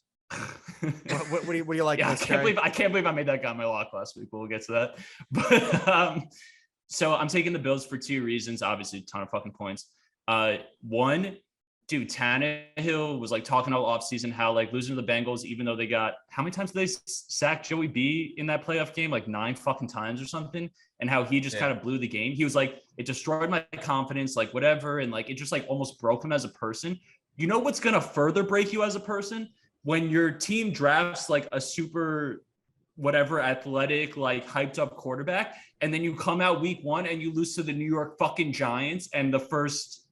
what do you like? Yeah, I can't believe I made that guy my lock last week. We'll get to that. But so I'm taking the Bills for 2 reasons. Obviously, a ton of fucking points. One. Dude, Tannehill was like talking all offseason how like losing to the Bengals, even though they got how many times did they sack Joey B in that playoff game? Like 9 fucking times or something. And how he just kind of blew the game. He was like, it destroyed my confidence, like whatever. And like, it just like almost broke him as a person. You know what's going to further break you as a person? When your team drafts like a super whatever athletic, like hyped up quarterback. And then you come out week 1 and you lose to the New York fucking Giants and the first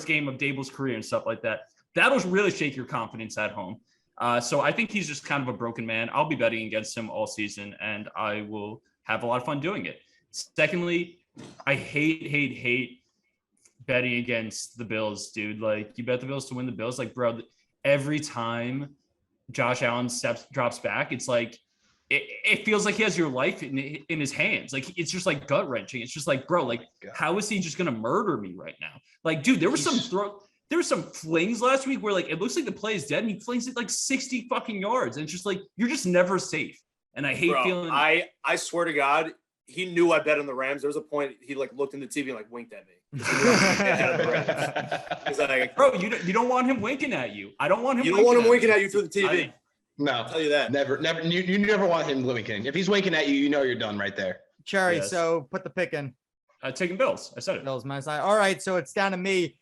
game of Dable's career and stuff like that. That'll really shake your confidence at home. So I think he's just kind of a broken man. I'll be betting against him all season and I will have a lot of fun doing it. Secondly, I hate betting against the Bills, dude. Like, you bet the Bills to win the Bills. Like, bro, every time Josh Allen drops back, it's like it feels like he has your life in his hands. Like, it's just like gut wrenching. It's just like, bro, like, how is he just gonna murder me right now? Like, dude, there were some flings last week where like it looks like the play is dead and he flings it like 60 fucking yards. And it's just like you're just never safe. And I hate feeling. I swear to God, he knew I bet on the Rams. There was a point he like looked in the TV and like winked at me. Like, bro, you don't want him winking at you. I don't want him. You don't want him winking at you through the TV. No, I'll tell you that. Never. You never want him winking. If he's winking at you, you know you're done right there. Cherry, so put the pick in. Taking Bills. I said it. Bills minus 9. All right, so it's down to me.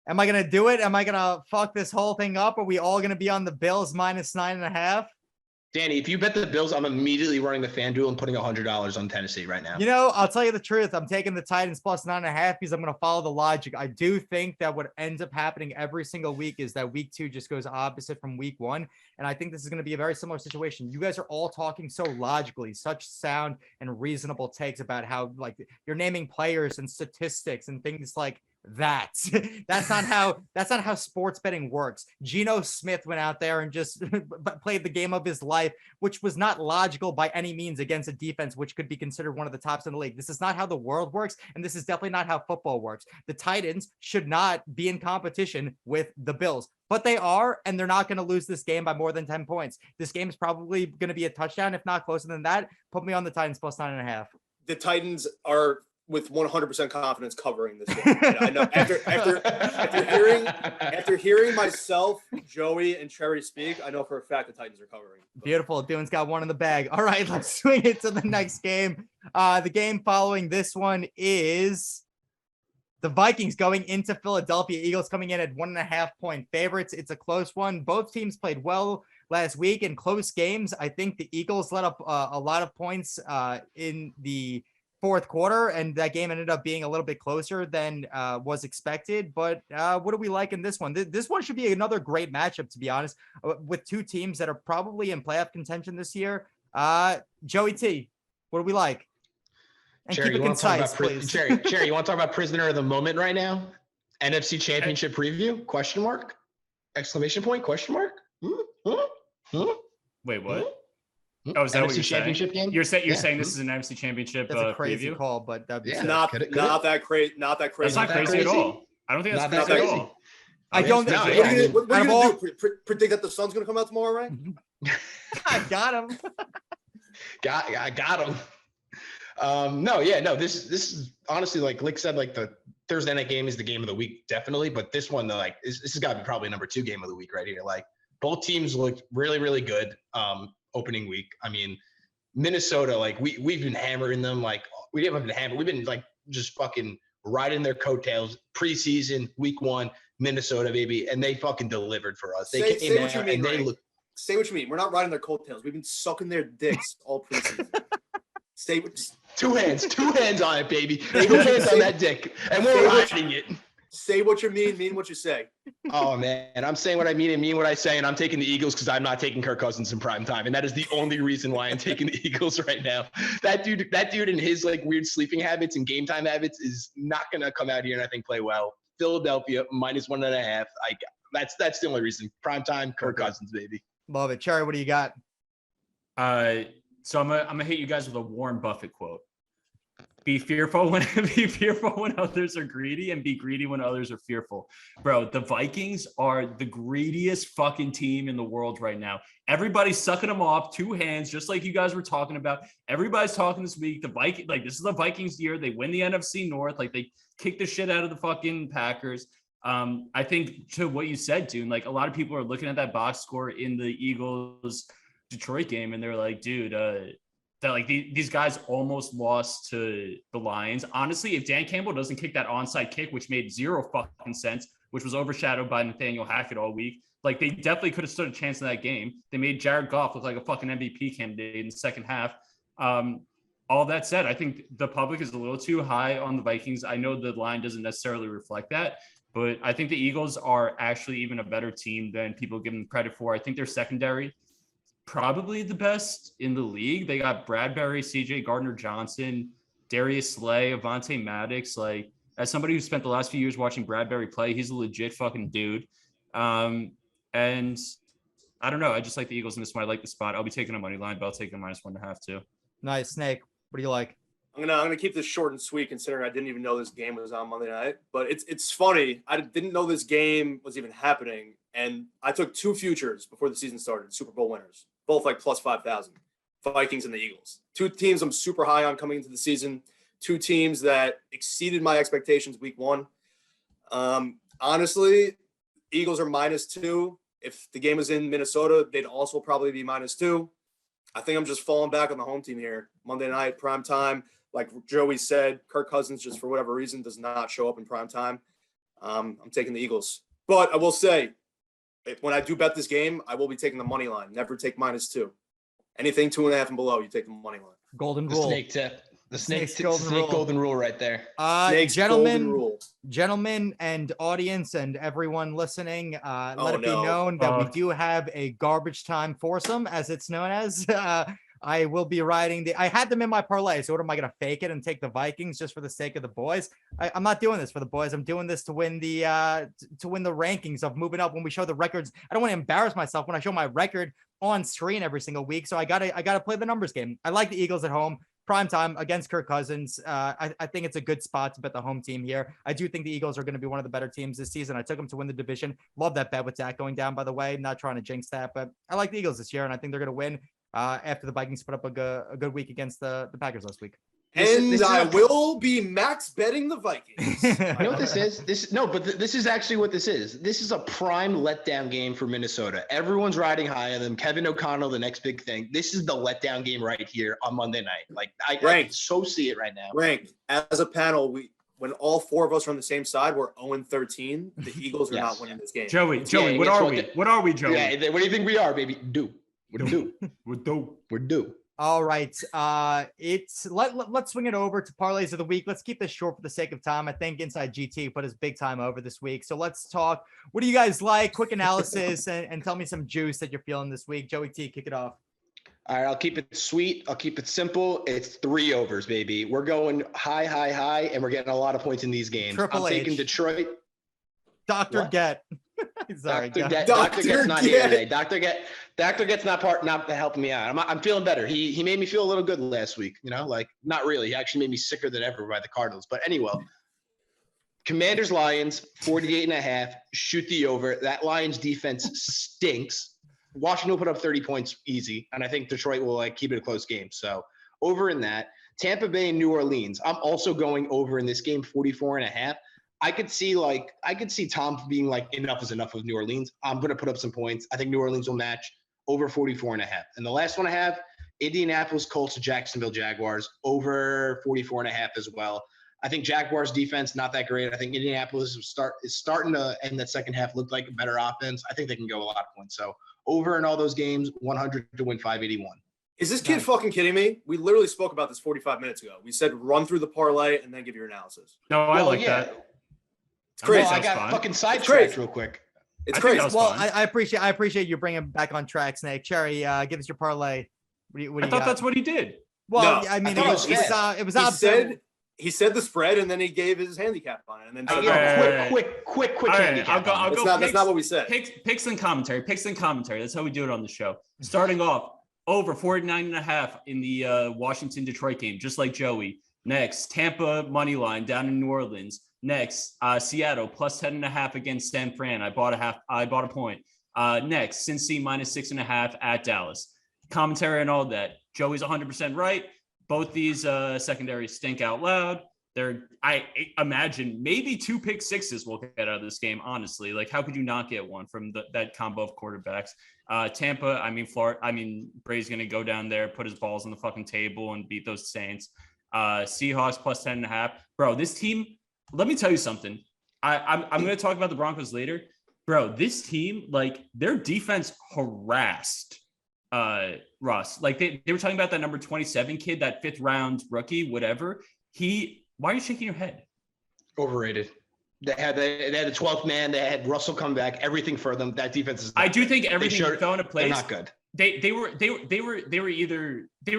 Am I gonna do it? Am I gonna fuck this whole thing up? Are we all gonna be on the Bills minus 9.5? Danny, if you bet the Bills, I'm immediately running the FanDuel and putting $100 on Tennessee right now. You know, I'll tell you the truth. I'm taking the Titans plus 9.5 because I'm going to follow the logic. I do think that what ends up happening every single week is that week 2 just goes opposite from week 1. And I think this is going to be a very similar situation. You guys are all talking so logically, such sound and reasonable takes about how like you're naming players and statistics and things like that. That's not how sports betting works. Geno Smith went out there and just played the game of his life, which was not logical by any means against a defense which could be considered one of the tops in the league. This is not how the world works, and this is definitely not how football works. The Titans should not be in competition with the Bills, but they are, and they're not going to lose this game by more than 10 points. This game is probably going to be a touchdown, if not closer than that. Put me on the Titans plus 9.5. The Titans are with 100% confidence covering this game. I know after hearing myself, Joey, and Cherry speak, I know for a fact the Titans are covering. Beautiful. Doone's got one in the bag. All right, let's swing it to the next game. The game following this one is the Vikings going into Philadelphia. Eagles coming in at 1.5-point favorites. It's a close one. Both teams played well last week in close games. I think the Eagles let up a lot of points in the fourth quarter, and that game ended up being a little bit closer than was expected. But what do we like in this one? This one should be another great matchup, to be honest, with two teams that are probably in playoff contention this year. Joey T, what do we like? And Cherry, keep it concise, please. Cherry, you want to talk about prisoner of the moment right now? NFC Championship preview? Question mark? Exclamation point? Question mark? Wait, what? Oh, is that NFC what you're Championship saying? game? You're saying this is an NFC Championship That's a crazy preview? call, but that'd be Yeah. sick. Not Could it? that crazy. Not that crazy. That's not crazy at all. I don't think that's Not that crazy at crazy. all. I don't No, think yeah. What are you Out gonna of do? Predict that the sun's gonna come out tomorrow, right? I got him. I got him. No. This is honestly, like Lick said, like the Thursday night game is the game of the week, definitely. But this one, like, this has got to be probably number 2 game of the week right here. Like, both teams looked really, really good opening week. I mean, Minnesota, like we've been hammering them. Like, we didn't have hammer. We've been like just fucking riding their coattails preseason, week 1, Minnesota, baby, and they fucking delivered for us. They Say what you mean, they Ray. look. Say what you mean. We're not riding their coattails. We've been sucking their dicks all preseason. Two hands on it, baby. 2 hands on that dick, and we're riding it. Say what you mean what you say. Oh man, I'm saying what I mean and mean what I say, and I'm taking the Eagles because I'm not taking Kirk Cousins in prime time, and that is the only reason why I'm taking the Eagles right now. That dude and his like weird sleeping habits and game time habits is not gonna come out here and I think play well. Philadelphia minus 1.5. That's the only reason. Prime time, Kirk Cousins, baby. Love it. Cherry, what do you got? So I'm gonna hit you guys with a Warren Buffett quote. Be fearful when others are greedy, and be greedy when others are fearful. Bro, the Vikings are the greediest fucking team in the world right now. Everybody's sucking them off 2 hands, just like you guys were talking about. Everybody's talking this week. The Vikings, like, this is the Vikings year. They win the NFC North. Like, they kick the shit out of the fucking Packers. I think to what you said, dude, like, a lot of people are looking at that box score in the Eagles Detroit game, and they're like, dude, that like these guys almost lost to the Lions. Honestly, if Dan Campbell doesn't kick that onside kick, which made 0 fucking sense, which was overshadowed by Nathaniel Hackett all week, like, they definitely could have stood a chance in that game. They made Jared Goff look like a fucking MVP candidate in the second half. All that said, I think the public is a little too high on the Vikings. I know the line doesn't necessarily reflect that, but I think the Eagles are actually even a better team than people give them credit for. I think their secondary probably the best in the league. They got Bradbury, CJ Gardner-Johnson, Darius Slay, Avonte Maddox. Like, As somebody who spent the last few years watching Bradbury play, he's a legit fucking dude. And I don't know. I just like the Eagles in this one. I like the spot. I'll be taking a money line, but I'll take a -1.5 too. Nice. Snake, what do you like? I'm gonna keep this short and sweet, considering I didn't even know this game was on Monday night. But it's funny. I didn't know this game was even happening, and I took 2 futures before the season started, Super Bowl winners, both like plus 5,000. Vikings and the Eagles. 2 teams I'm super high on coming into the season. 2 teams that exceeded my expectations week 1. Honestly, Eagles are -2. If the game was in Minnesota, they'd also probably be -2. I think I'm just falling back on the home team here. Monday night, prime time. Like Joey said, Kirk Cousins, just for whatever reason, does not show up in prime time. I'm taking the Eagles. But I will say, when I do bet this game, I will be taking the money line. Never take -2. Anything 2.5 and below, you take the money line. Golden The rule. snake tip. The snake Rule. golden rule right there. Snake's golden rule. Gentlemen and audience and everyone listening, let it be no. known that we do have a garbage time foursome, as it's known as. I will be riding I had them in my parlay, so what am I going to fake it and take the Vikings just for the sake of the boys? I'm not doing this for the boys. I'm doing this to win the rankings of moving up when we show the records. I don't want to embarrass myself when I show my record on screen every single week, so I gotta play the numbers game. I like the Eagles at home. Prime time against Kirk Cousins. I think it's a good spot to bet the home team here. I do think the Eagles are going to be one of the better teams this season. I took them to win the division. Love that bet with Dak going down, by the way. Not trying to jinx that, but I like the Eagles this year, and I think they're going to win after the Vikings put up a good week against the Packers last week. And I will be max betting the Vikings. You know what this is? This is actually what this is. This is a prime letdown game for Minnesota. Everyone's riding high on them. Kevin O'Connell, the next big thing. This is the letdown game right here on Monday night. Like I can so see it right now. Rank as a panel, when all 4 of us are on the same side, we're 0-13. The Eagles are not winning this game. Joey, what are we? What are we, Joey? Yeah, what do you think we are, baby? We're due. All right. Let's swing it over to parlays of the week. Let's keep this short for the sake of time. I think Inside GT put his big time over this week. So let's talk. What do you guys like? Quick analysis and tell me some juice that you're feeling this week. Joey T, kick it off. All right, I'll keep it sweet. I'll keep it simple. It's 3 overs, baby. We're going high, and we're getting a lot of points in these games. I'm taking Detroit. Dr. Get. Sorry, Dr. Get's not here today. Dr. Get's not helping me out. I'm feeling better. He made me feel a little good last week. Like not really. He actually made me sicker than ever by the Cardinals. But anyway, Commanders Lions 48.5. Shoot the over. That Lions defense stinks. Washington will put up 30 points easy, and I think Detroit will keep it a close game. So over in that. Tampa Bay and New Orleans. I'm also going over in this game 44.5. I could see Tom being enough is enough with New Orleans. I'm going to put up some points. I think New Orleans will match over 44.5. And the last one I have, Indianapolis Colts, Jacksonville Jaguars over 44.5 as well. I think Jaguars defense, not that great. I think Indianapolis is starting to end that second half look like a better offense. I think they can go a lot of points. So over in all those games, 100 to win 581. Is this kid fucking kidding me? We literally spoke about this 45 minutes ago. We said run through the parlay and then give your analysis. No, I like that. It's crazy. Well, I got fucking sidetracked real quick. It's crazy. Well, I appreciate you bringing him back on track, Snake. Cherry, give us your parlay. I thought that's what he did. Well, No, I mean, I it was he said the spread and then he gave his handicap on it. And then quick handicap. I'll go. That's not what we said. Picks and commentary. That's how we do it on the show. Starting off, over 49.5 in the Washington-Detroit game, just like Joey. Next, Tampa money line down in New Orleans. Next, Seattle plus 10.5 against San Fran. I bought a point. Next, Cincy -6.5 at Dallas. Commentary and all that. Joey's 100% right. Both these secondaries stink out loud. I imagine maybe 2 pick sixes will get out of this game. Honestly, how could you not get one from that combo of quarterbacks? Tampa. Bray's gonna go down there, put his balls on the fucking table, and beat those Saints. Seahawks plus 10.5. Bro, this team. Let me tell you something. I'm going to talk about the Broncos later. Bro, this team, their defense harassed Russ. They were talking about that number 27 kid, that 5th round rookie, whatever. Why are you shaking your head? Overrated. They had the 12th man. They had Russell come back. Everything for them. That defense is. I do think everything fell into place. They're not good. they were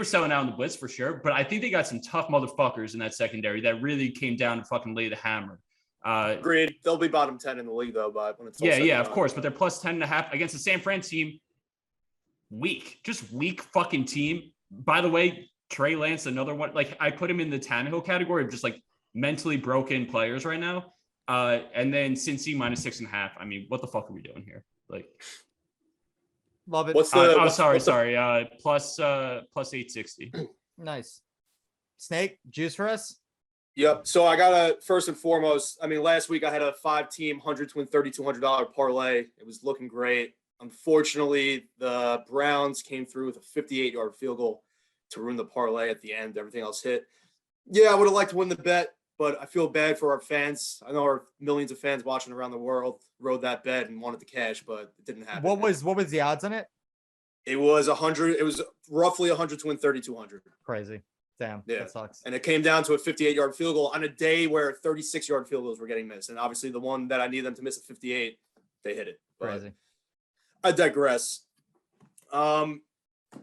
selling out in the blitz for sure, but I think they got some tough motherfuckers in that secondary that really came down to fucking lay the hammer. Agreed. They'll be bottom 10 in the league though, but when it's all of course, but they're plus 10.5 against the San Fran team. Weak fucking team. By the way, Trey Lance, another one. Like I put him in the Tannehill category of just like mentally broken players right now. And then Cincy minus 6.5. I mean, what the fuck are we doing here? Like, love it. Plus 860. Nice. Snake, juice for us? Yep. So I got to first and foremost, I mean, last week I had a 5-team 100 to win $3,200 parlay. It was looking great. Unfortunately, the Browns came through with a 58-yard field goal to ruin the parlay at the end. Everything else hit. Yeah, I would have liked to win the bet, but I feel bad for our fans. I know our millions of fans watching around the world rode that bet and wanted the cash, but it didn't happen. What was the odds on it? It was 100. It was roughly 100 to win 3,200. Crazy. Damn. Yeah. That sucks. And it came down to a 58-yard field goal on a day where 36-yard field goals were getting missed. And obviously the one that I need them to miss at 58, they hit it. But Crazy. I digress. On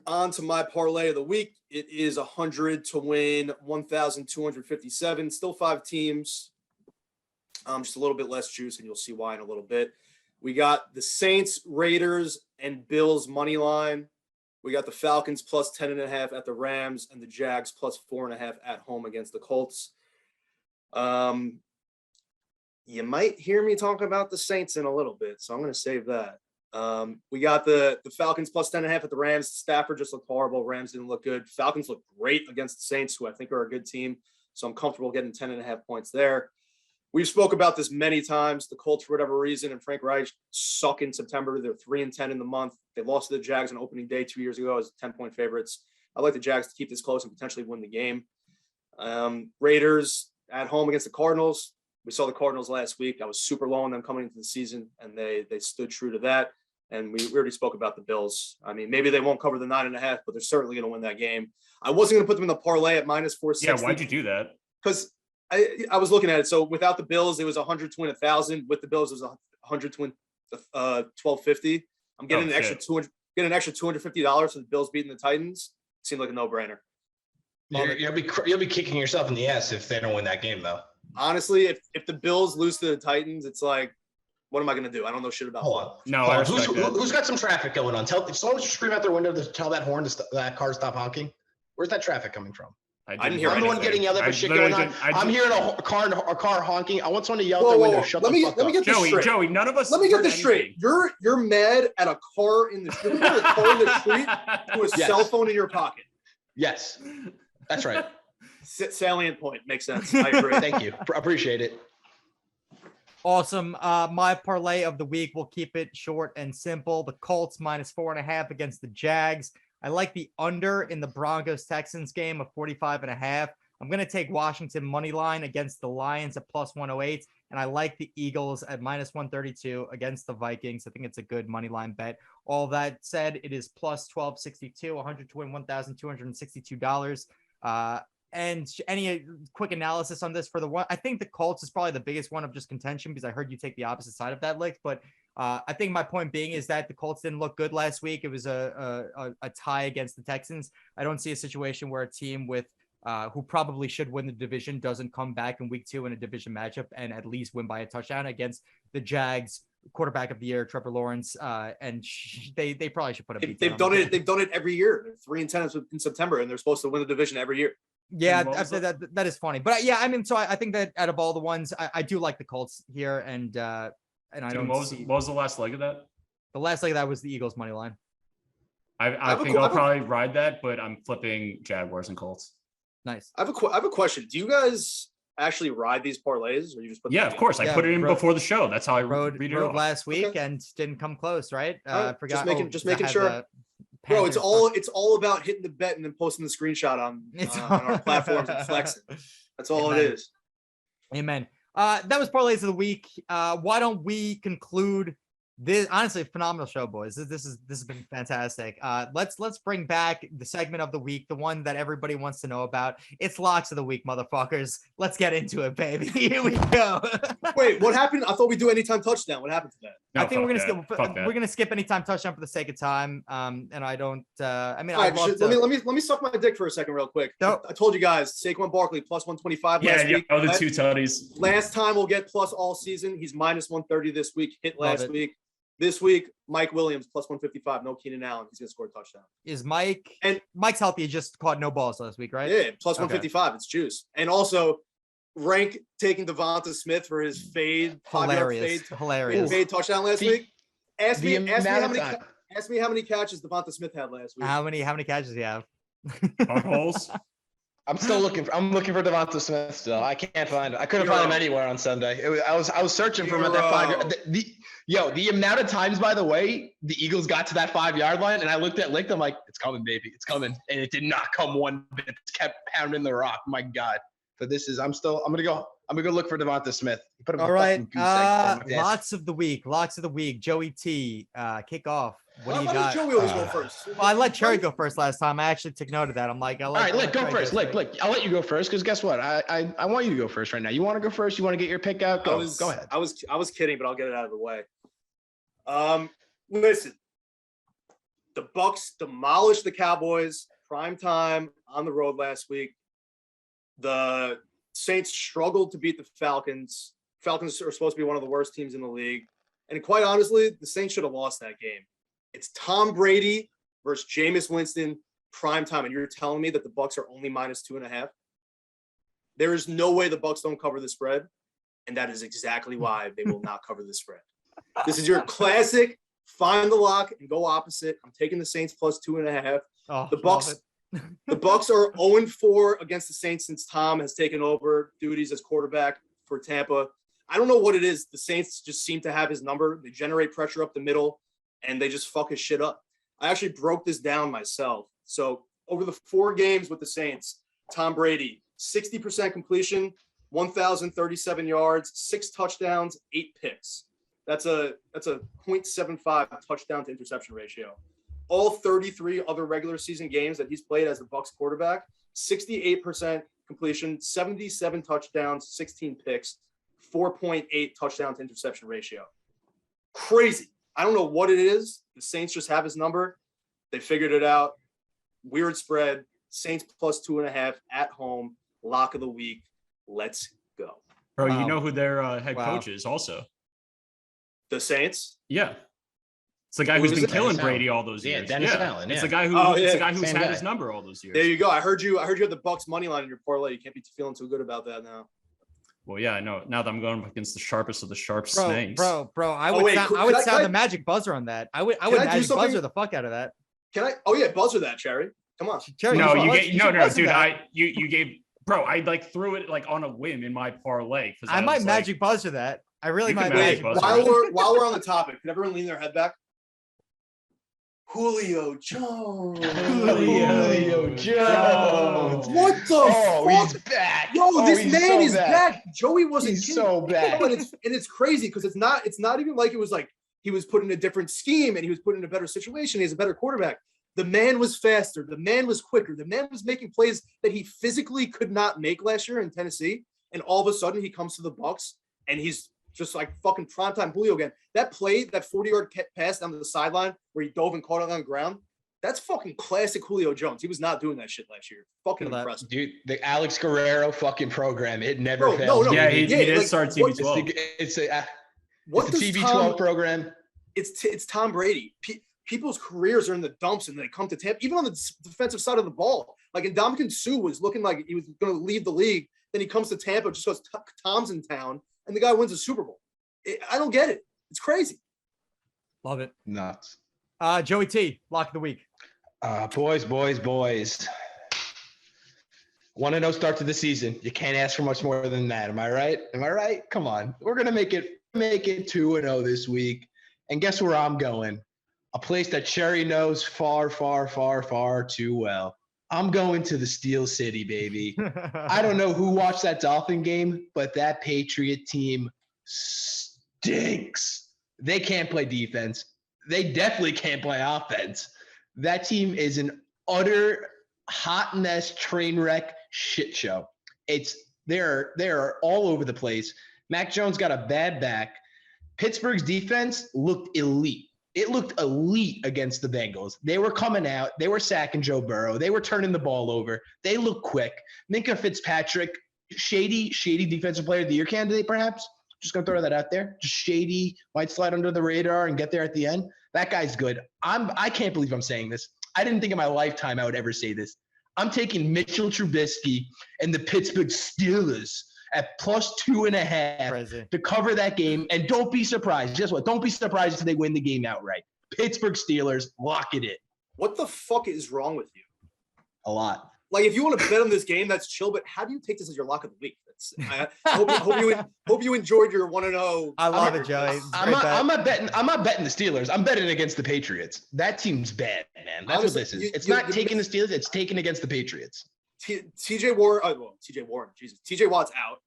to my parlay of the week. It is 100 to win 1,257. Still 5 teams. Just a little bit less juice, and you'll see why in a little bit. We got the Saints, Raiders, and Bills money line. We got the Falcons plus 10.5 at the Rams, and the Jags plus 4.5 at home against the Colts. You might hear me talk about the Saints in a little bit, so I'm going to save that. We got the Falcons plus 10.5 at the Rams. Stafford just looked horrible. Rams didn't look good. Falcons looked great against the Saints, who I think are a good team. So I'm comfortable getting 10.5 points there. We've spoke about this many times. The Colts, for whatever reason, and Frank Reich suck in September. They're 3-10 in the month. They lost to the Jags on opening day 2 years ago as 10-point favorites. I like the Jags to keep this close and potentially win the game. Raiders at home against the Cardinals. We saw the Cardinals last week. I was super low on them coming into the season, and they stood true to that. And we already spoke about the Bills. I mean, maybe they won't cover the 9.5, but they're certainly going to win that game. I wasn't going to put them in the parlay at minus 460. Yeah, why'd you do that? Because I was looking at it. So without the Bills, it was 100 to win 1,000. With the Bills, it was 100 to win 1,250. I'm getting an extra $250 for the Bills beating the Titans. Seemed like a no-brainer. You'll be kicking yourself in the ass if they don't win that game, though. Honestly, if the Bills lose to the Titans, it's like, what am I going to do? I don't know shit about. Hold on. No, I respect who's got some traffic going on? If someone should scream out their window to tell that horn that car to stop honking. Where's that traffic coming from? I didn't hear I'm the one getting yelled at for shit going on. I'm hearing a car honking. I want someone to yell at their window. Shut the fuck up. Let me get this straight. Joey, none of us. Let me get this straight. You're mad at a car in the street. A car in the street with a cell phone in your pocket. Yes, that's right. Salient point. Makes sense. I agree. Thank you. Appreciate it. Awesome. My parlay of the week, we'll keep it short and simple. The Colts minus 4.5 against the Jags. I like the under in the Broncos Texans game of 45.5. I'm going to take Washington money line against the Lions at plus 108. And I like the Eagles at minus 132 against the Vikings. I think it's a good money line bet. All that said, it is plus 1262, 100 to win $1,262. And any quick analysis on this for the one? I think the Colts is probably the biggest one of just contention because I heard you take the opposite side of that lick. But I think my point being is that the Colts didn't look good last week. It was a tie against the Texans. I don't see a situation where a team with who probably should win the division doesn't come back in week 2 in a division matchup and at least win by a touchdown against the Jags. Quarterback of the year, Trevor Lawrence, and they probably should put a beat They've done it. They've done it every year. They're 3-10 in September, and they're supposed to win the division every year. Yeah, that is funny, but yeah, I mean, so I think that out of all the ones, I do like the Colts here, and I don't. What was the last leg of that? The last leg of that was the Eagles money line. I think I'll probably ride that, but I'm flipping Jaguars and Colts. Nice. I have a question. Do you guys actually ride these parlays, or you just put? Yeah, of course. I put it in before the show. That's how I rode last week and didn't come close. Right? Forgot. Just making sure. Bro, it's all about hitting the bet and then posting the screenshot on our platforms and flexing. That's all it is. Amen. That was parlays of the week. Why don't we conclude This honestly phenomenal show, boys. This has been fantastic. Let's bring back the segment of the week, the one that everybody wants to know about. It's locks of the week, motherfuckers. Let's get into it, baby. Here we go. Wait, what happened? I thought we do anytime touchdown. What happened to that? No, I think we're fuck that. gonna skip anytime touchdown for the sake of time. And I don't. I mean, All right, let me suck my dick for a second, real quick. No. I told you guys, Saquon Barkley plus 125 last week. Yeah, the two tutties. Last time we'll get plus all season. He's minus 130 this week. Hit Love last it. week. This week, Mike Williams plus 155. No Keenan Allen. He's gonna score a touchdown. Is Mike And- Mike's healthy? He just caught no balls last week, right? Yeah, plus Okay. 155. It's juice. And also, rank taking Devonta Smith for his fade, 5-yard Hilarious. fade touchdown last week. Ask me amount how many catches Devonta Smith had last week. How many catches do you have? Holes. I'm still looking for Devonta Smith still. I can't find it. I couldn't find him anywhere on Sunday. I was searching for him at that 5 yard. The amount of times, by the way, the Eagles got to that 5-yard line, and I looked at Licht. I'm like, it's coming, baby, it's coming, and it did not come one bit. It kept pounding the rock. My God. But I'm gonna go look for Devonta Smith. Put him All in right. fucking goose egg for my ass. Locks of the week. Joey T. Kick off. What do you Why got? does Joey always go first? Well, I let Cherry go first last time. I actually took note of that. I'm like, All right, Lick, go first. Lick, I'll let you go first because guess what? I want you to go first right now. You want to go first? You want to get your pick out? Go ahead. I was kidding, but I'll get it out of the way. Listen, the Bucs demolished the Cowboys prime time on the road last week. The Saints struggled to beat the Falcons. Falcons are supposed to be one of the worst teams in the league. And quite honestly, the Saints should have lost that game. It's Tom Brady versus Jameis Winston prime time, and you're telling me that the Bucs are only minus 2.5? There is no way the Bucs don't cover the spread, and that is exactly why they will not cover the spread. This is your classic find the lock and go opposite. I'm taking the Saints plus 2.5. Oh, The Bucs are 0-4 against the Saints since Tom has taken over duties as quarterback for Tampa. I don't know what it is. The Saints just seem to have his number. They generate pressure up the middle, and they just fuck his shit up. I actually broke this down myself. So over the 4 games with the Saints, Tom Brady, 60% completion, 1,037 yards, 6 touchdowns, 8 picks. That's a 0.75 touchdown to interception ratio. All 33 other regular season games that he's played as the Bucs quarterback, 68% completion, 77 touchdowns, 16 picks, 4.8 touchdown to interception ratio. Crazy. I don't know what it is. The Saints just have his number. They figured it out. Weird spread. Saints plus 2.5 at home. Lock of the week. Let's go. Bro, Wow. you know who their head Wow. coach is also. The Saints? Yeah. It's the guy Who who's is been it? killing Dennis Brady Allen. all those Yeah, years. Dennis Allen, It's yeah. the guy who Oh, it's yeah. the guy who's Same had guy. his number all those years. There you go. I heard you had the Bucs money line in your parlay. You can't be feeling too good about that now. Well, yeah, I know. Now that I'm going up against the sharpest of the sharp Bro, snakes. bro. I Oh, would wait, sound, could I would I- sound could I- the magic buzzer on that. I would I do magic something? buzzer the fuck out of that. Can I? Oh, yeah. Buzzer that, Cherry. Come on. Cherry, No, should you buzz- get no, should no, buzzer dude. that. You gave bro. I like threw it like on a whim in my parlay because I might was magic buzzer that. I really You might can magic magic buzzer. buzzer. While we're on the topic, can everyone lean their head back? Julio Jones. Julio Jones. What the Oh, fuck? he's back. Yo, Oh, this he's man so is back. Joey wasn't He's kidding. so back. No, and it's crazy because it's not even like it was like he was put in a different scheme and he was put in a better situation. He's a better quarterback. The man was faster. The man was quicker. The man was making plays that he physically could not make last year in Tennessee. And all of a sudden he comes to the Bucs and he's just like fucking primetime Julio again. That play, that 40-yard pass down to the sideline where he dove and caught it on the ground, that's fucking classic Julio Jones. He was not doing that shit last year. Fucking Feel that. impressive. Dude, the Alex Guerrero fucking program, it never Bro, fails. no, Yeah, he Yeah, did like, start what- TB12. It's What the does TB12 Tom? program. It's Tom Brady. People's careers are in the dumps and they come to Tampa, even on the defensive side of the ball. Like Ndamukong Suh was looking like he was going to leave the league. Then he comes to Tampa, just goes, Tom's in town, and the guy wins a Super Bowl. I don't get it. It's crazy. Love it. Nuts. Joey T, lock of the week. Boys. 1-0 start to the season. You can't ask for much more than that. Am I right? Come on. We're going to make it 2-0 this week. And guess where I'm going? A place that Cherry knows far, far, far, far too well. I'm going to the Steel City, baby. I don't know who watched that Dolphin game, but that Patriot team stinks. They can't play defense. They definitely can't play offense. That team is an utter hot mess, train wreck shit show. They're all over the place. Mac Jones got a bad back. Pittsburgh's defense looked elite. It looked elite against the Bengals. They were coming out. They were sacking Joe Burrow. They were turning the ball over. They look quick. Minka Fitzpatrick, shady defensive player of the year candidate, perhaps. Just going to throw that out there. Just shady, might slide under the radar and get there at the end. That guy's good. I can't believe I'm saying this. I didn't think in my lifetime I would ever say this. I'm taking Mitchell Trubisky and the Pittsburgh Steelers at +2.5 Crazy. to cover that game. And don't be surprised. Guess what? Don't be surprised if they win the game outright. Pittsburgh Steelers, lock it in. What the fuck is wrong with you? A lot. Like, if you want to bet on this game, that's chill. But how do you take this as your lock of the week? I hope you enjoyed your 1-0. I love it, Joey. I'm not betting the Steelers. I'm betting against the Patriots. That team's bad, man. That's Honestly, what this is. It's not taking the Steelers. It's taking against the Patriots. TJ Warren. Jesus. TJ Watt's out.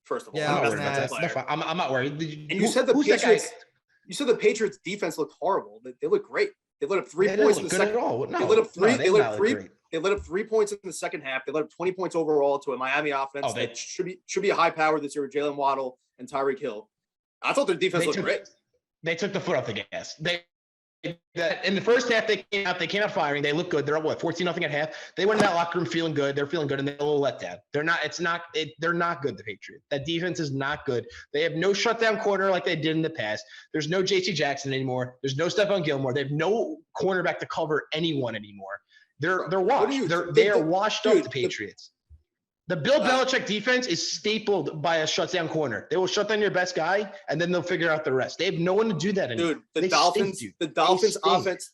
First of all, Yeah, I'm not worried. And you said the Patriots. You said the Patriots defense looked horrible. They look great. They let up 3 points in the second. They let up three. They let up 3 points in the second half. They let up 20 points overall to a Miami offense that should be a high power this year with Jalen Waddle and Tyreek Hill. I thought their defense looked great. They took the foot off the gas. In the first half, they came out firing. They look good. They're up 14-0 at half. They went in that locker room feeling good. They're feeling good, and they're a little let down. They're not good, the Patriots. That defense is not good. They have no shutdown corner like they did in the past. There's no J.C. Jackson anymore. There's no Stephon Gilmore. They have no cornerback to cover anyone anymore. They're washed. They are washed up, the Patriots. The Bill Belichick defense is stapled by a shutdown corner. They will shut down your best guy, and then they'll figure out the rest. They have no one to do that anymore. Dude, the Dolphins offense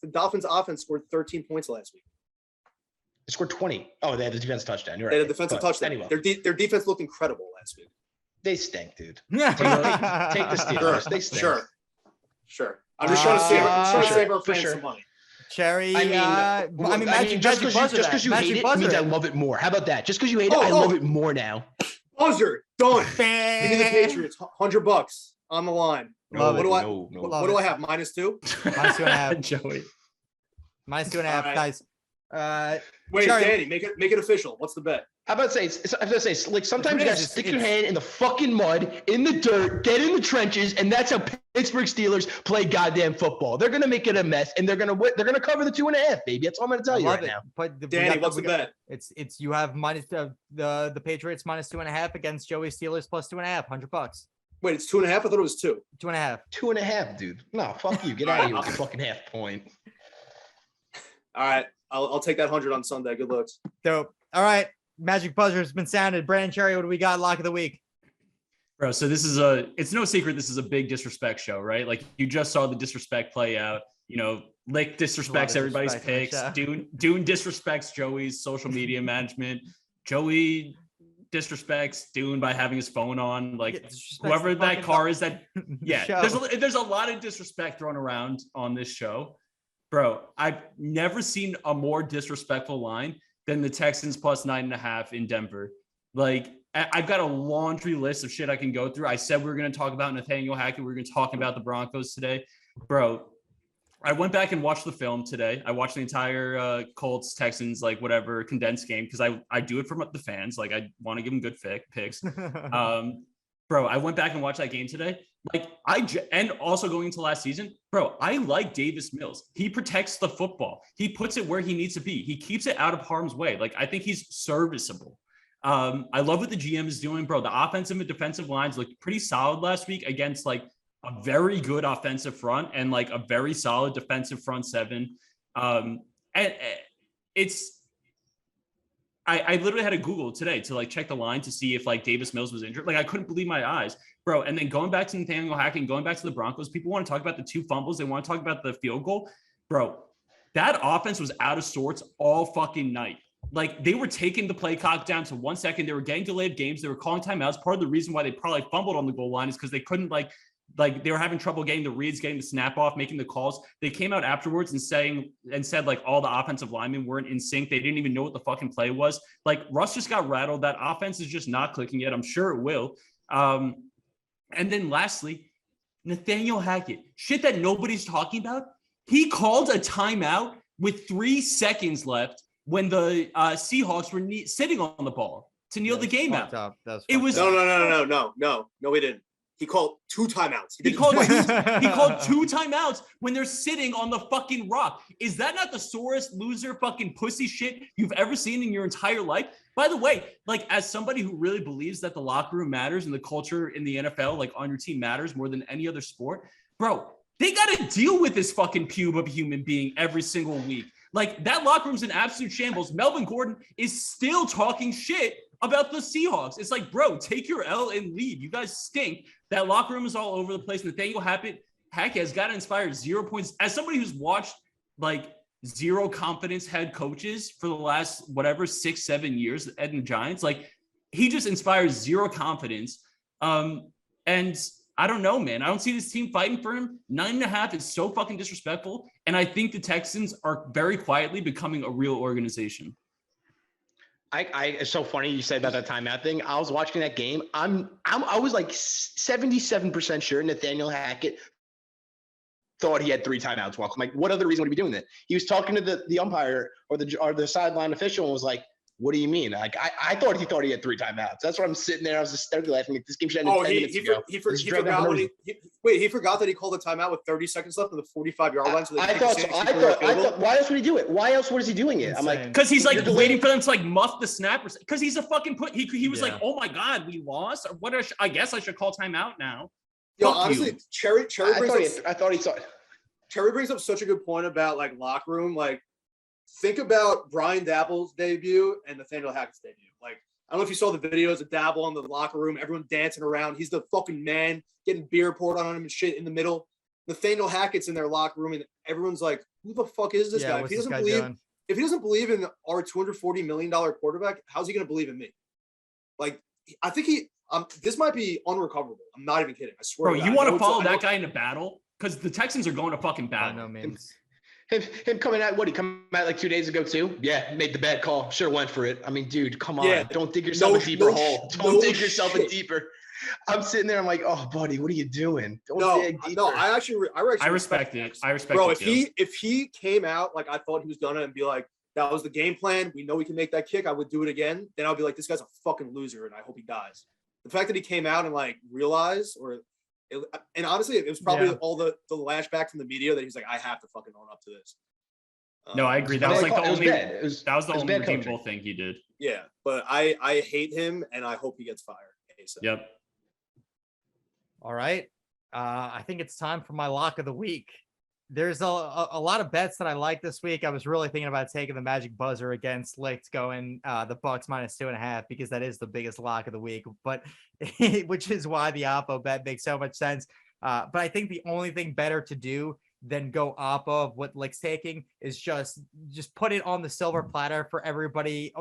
scored 13 points last week. They scored 20. Oh, they had the defensive touchdown. You're right. They had a defensive touchdown. Anyway. Their defense looked incredible last week. They stink, dude. Yeah. Take the Steelers. They stink. Sure. I'm just trying to save our fans some money. Cherry. Just because you hate it means I love it more. How about that? Just because you hate it, I love it more now. Buzzer done. Give me the Patriots. $100 on the line. Love what it. What do I have? -2. -2.5. Joey. -2.5. Right. Nice. Wait, Cherry. Danny, make it official. What's the bet? How about say, like sometimes you gotta stick your hand in the fucking mud, in the dirt, get in the trenches, and that's how Pittsburgh Steelers play goddamn football. They're gonna make it a mess, and they're gonna cover the 2.5, baby. That's all I'm gonna tell you right now. But Danny, what's the bet? It's you have minus the Patriots -2.5 against Joey Steelers +2.5, $100. Wait, it's 2.5. I thought it was 2. 2.5. 2.5, dude. No, fuck you. Get out of here with the fucking half point. All right, I'll take that 100 on Sunday. Good looks. Dope. All right. Magic buzzer has been sounded. Brandon Cherry, what do we got? Lock of the week. Bro, so it's no secret this is a big disrespect show, right? Like you just saw the disrespect play out. You know, Lick disrespects everybody's picks. Dune disrespects Joey's social media management. Joey disrespects Dune by having his phone on. Like whoever that car is that, yeah, there's a lot of disrespect thrown around on this show. Bro, I've never seen a more disrespectful line than the Texans +9.5 in Denver. Like, I've got a laundry list of shit I can go through. I said we were going to talk about Nathaniel Hackett. We were going to talk about the Broncos today. Bro, I went back and watched the film today. I watched the entire Colts, Texans, like whatever, condensed game because I do it for the fans. Like, I want to give them good picks. Bro, I went back and watched that game today. Like, and also going into last season, bro, I like Davis Mills. He protects the football. He puts it where he needs to be. He keeps it out of harm's way. Like, I think he's serviceable. I love what the GM is doing, bro. The offensive and defensive lines looked pretty solid last week against like a very good offensive front and like a very solid defensive front seven. And it's, I literally had to Google today to like check the line to see if like Davis Mills was injured. Like I couldn't believe my eyes, bro. And then going back to Nathaniel Hackett and going back to the Broncos, people want to talk about the 2 fumbles. They want to talk about the field goal, bro. That offense was out of sorts all fucking night. Like they were taking the play clock down to 1 second. They were getting delayed games. They were calling timeouts. Part of the reason why they probably fumbled on the goal line is because they couldn't like they were having trouble getting the reads, getting the snap off, making the calls. They came out afterwards and said like all the offensive linemen weren't in sync. They didn't even know what the fucking play was. Like Russ just got rattled. That offense is just not clicking yet. I'm sure it will. And then lastly, Nathaniel Hackett, shit that nobody's talking about. He called a timeout with 3 seconds left when the Seahawks were sitting on the ball to kneel the game out. It was no, he didn't. He called 2 timeouts. He called 2 timeouts when they're sitting on the fucking rock. Is that not the sorest loser fucking pussy shit you've ever seen in your entire life? By the way, like as somebody who really believes that the locker room matters and the culture in the NFL, like on your team matters more than any other sport, bro, they got to deal with this fucking pube of a human being every single week. Like that locker room's an absolute shambles. Melvin Gordon is still talking shit about the Seahawks. It's like, bro, take your L and leave. You guys stink. That locker room is all over the place. Nathaniel Hackett has got to inspire 0 points. As somebody who's watched like zero confidence head coaches for the last, 6-7 years at the Giants, like he just inspires 0 confidence. And I don't know, man. I don't see this team fighting for him. 9.5 is so fucking disrespectful. And I think the Texans are very quietly becoming a real organization. It's so funny you said about that timeout thing. I was watching that game. I was like 77% sure Nathaniel Hackett thought he had 3 timeouts. I'm like, what other reason would he be doing that? He was talking to the umpire or the sideline official and was like, what do you mean? Like, I thought he had 3 timeouts. That's why I'm sitting there. I was hysterically laughing. Like, this game should end in 10 minutes ago. He forgot that he called a timeout with 30 seconds left on the 45-yard line. So I thought, why else would he do it? Why else was he doing it? I'm like, because he's like waiting for them to like muff the snap, because he's a fucking he was like, oh my god, we lost. What I guess I should call timeout now. Yo, honestly, Cherry brings up such a good point about like locker room. Like, think about Brian Dabble's debut and Nathaniel Hackett's debut. Like, I don't know if you saw the videos of Dabble in the locker room, everyone dancing around. He's the fucking man, getting beer poured on him and shit in the middle. Nathaniel Hackett's in their locker room, and everyone's like, "Who the fuck is this guy? If he doesn't believe in our $240 million quarterback, how's he going to believe in me?" Like, I think this might be unrecoverable. I'm not even kidding. I swear. Bro, you want to follow that guy into battle? Because the Texans are going to fucking battle. By no means. Him coming out, he come out like 2 days ago too? Yeah, made the bad call. Sure went for it. I mean, dude, come on. Yeah. Don't dig yourself a deeper hole. Don't dig yourself a deeper. I'm sitting there. I'm like, oh, buddy, what are you doing? Don't dig deeper. No, I respect it. I respect it. Bro, if he came out like I thought he was gonna and be like, that was the game plan, we know we can make that kick, I would do it again, then I'll be like, this guy's a fucking loser and I hope he dies. The fact that he came out and like realized and honestly, it was probably all the lashback from the media that he's like, I have to fucking own up to this. No, I agree. That was like the only redeemable thing he did. Yeah, but I hate him and I hope he gets fired. Yep. All right. I think it's time for my lock of the week. There's a lot of bets that I like this week. I was really thinking about taking the magic buzzer against Licht, going the Bucs -2.5, because that is the biggest lock of the week, but which is why the Oppo bet makes so much sense. But I think the only thing better to do than go Oppo of what Licht's taking is just put it on the silver platter for everybody.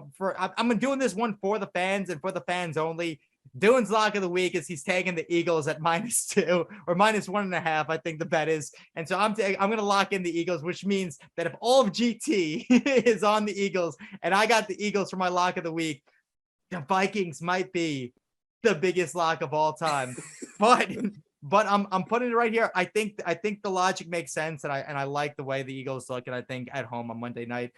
I'm doing this one for the fans and for the fans only. Dylan's lock of the week is he's taking the Eagles at -2 or -1.5. I think the bet is. And so I'm going to lock in the Eagles, which means that if all of GT is on the Eagles and I got the Eagles for my lock of the week, the Vikings might be the biggest lock of all time. But I'm putting it right here. I think the logic makes sense, and I like the way the Eagles look, and I think at home on Monday night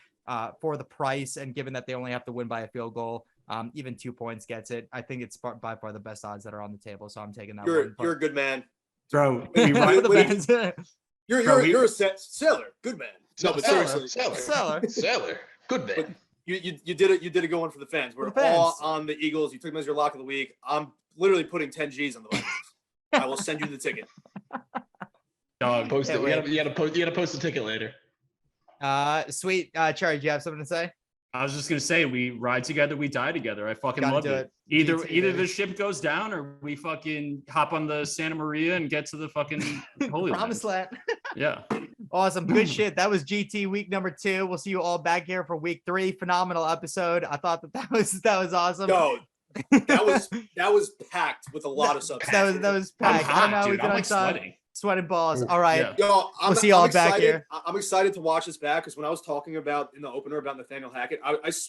for the price, and given that they only have to win by a field goal, even 2 points gets it. I think it's by far the best odds that are on the table, so I'm taking that. You're a good man, bro. You're a sailor, good man. No, but seriously, sailor, good man. But you did a good one for the fans. We're all on the Eagles. You took them as your lock of the week. I'm literally putting 10 G's on the Vikings. I will send you the ticket. Dog, post it. You gotta post the ticket later. Sweet. Charlie, do you have something to say? I was just gonna say, we ride together, we die together. I fucking love it. Either the ship goes down or we fucking hop on the Santa Maria and get to the fucking Holy Promised Land. Yeah. Awesome. Good shit. That was GT week number 2. We'll see you all back here for week 3. Phenomenal episode. I thought that was awesome. No. That was packed with a lot of substance. That was packed. I'm hot, dude. I'm like sweating balls. All right. Yeah. Yo, we'll see y'all back here. I'm excited to watch this back, because when I was talking about in the opener about Nathaniel Hackett,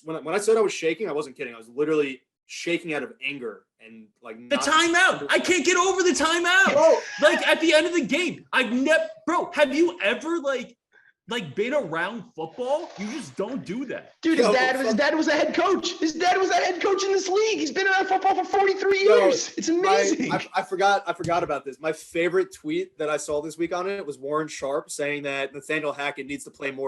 when I said I was shaking, I wasn't kidding. I was literally shaking out of anger and like the timeout. I can't get over the timeout. Bro. Like at the end of the game, have you ever like been around football? You just don't do that. Dude, his dad was a head coach. His dad was a head coach in this league. He's been around football for 43 years. It's amazing. I forgot about this. My favorite tweet that I saw this week on it was Warren Sharp saying that Nathaniel Hackett needs to play more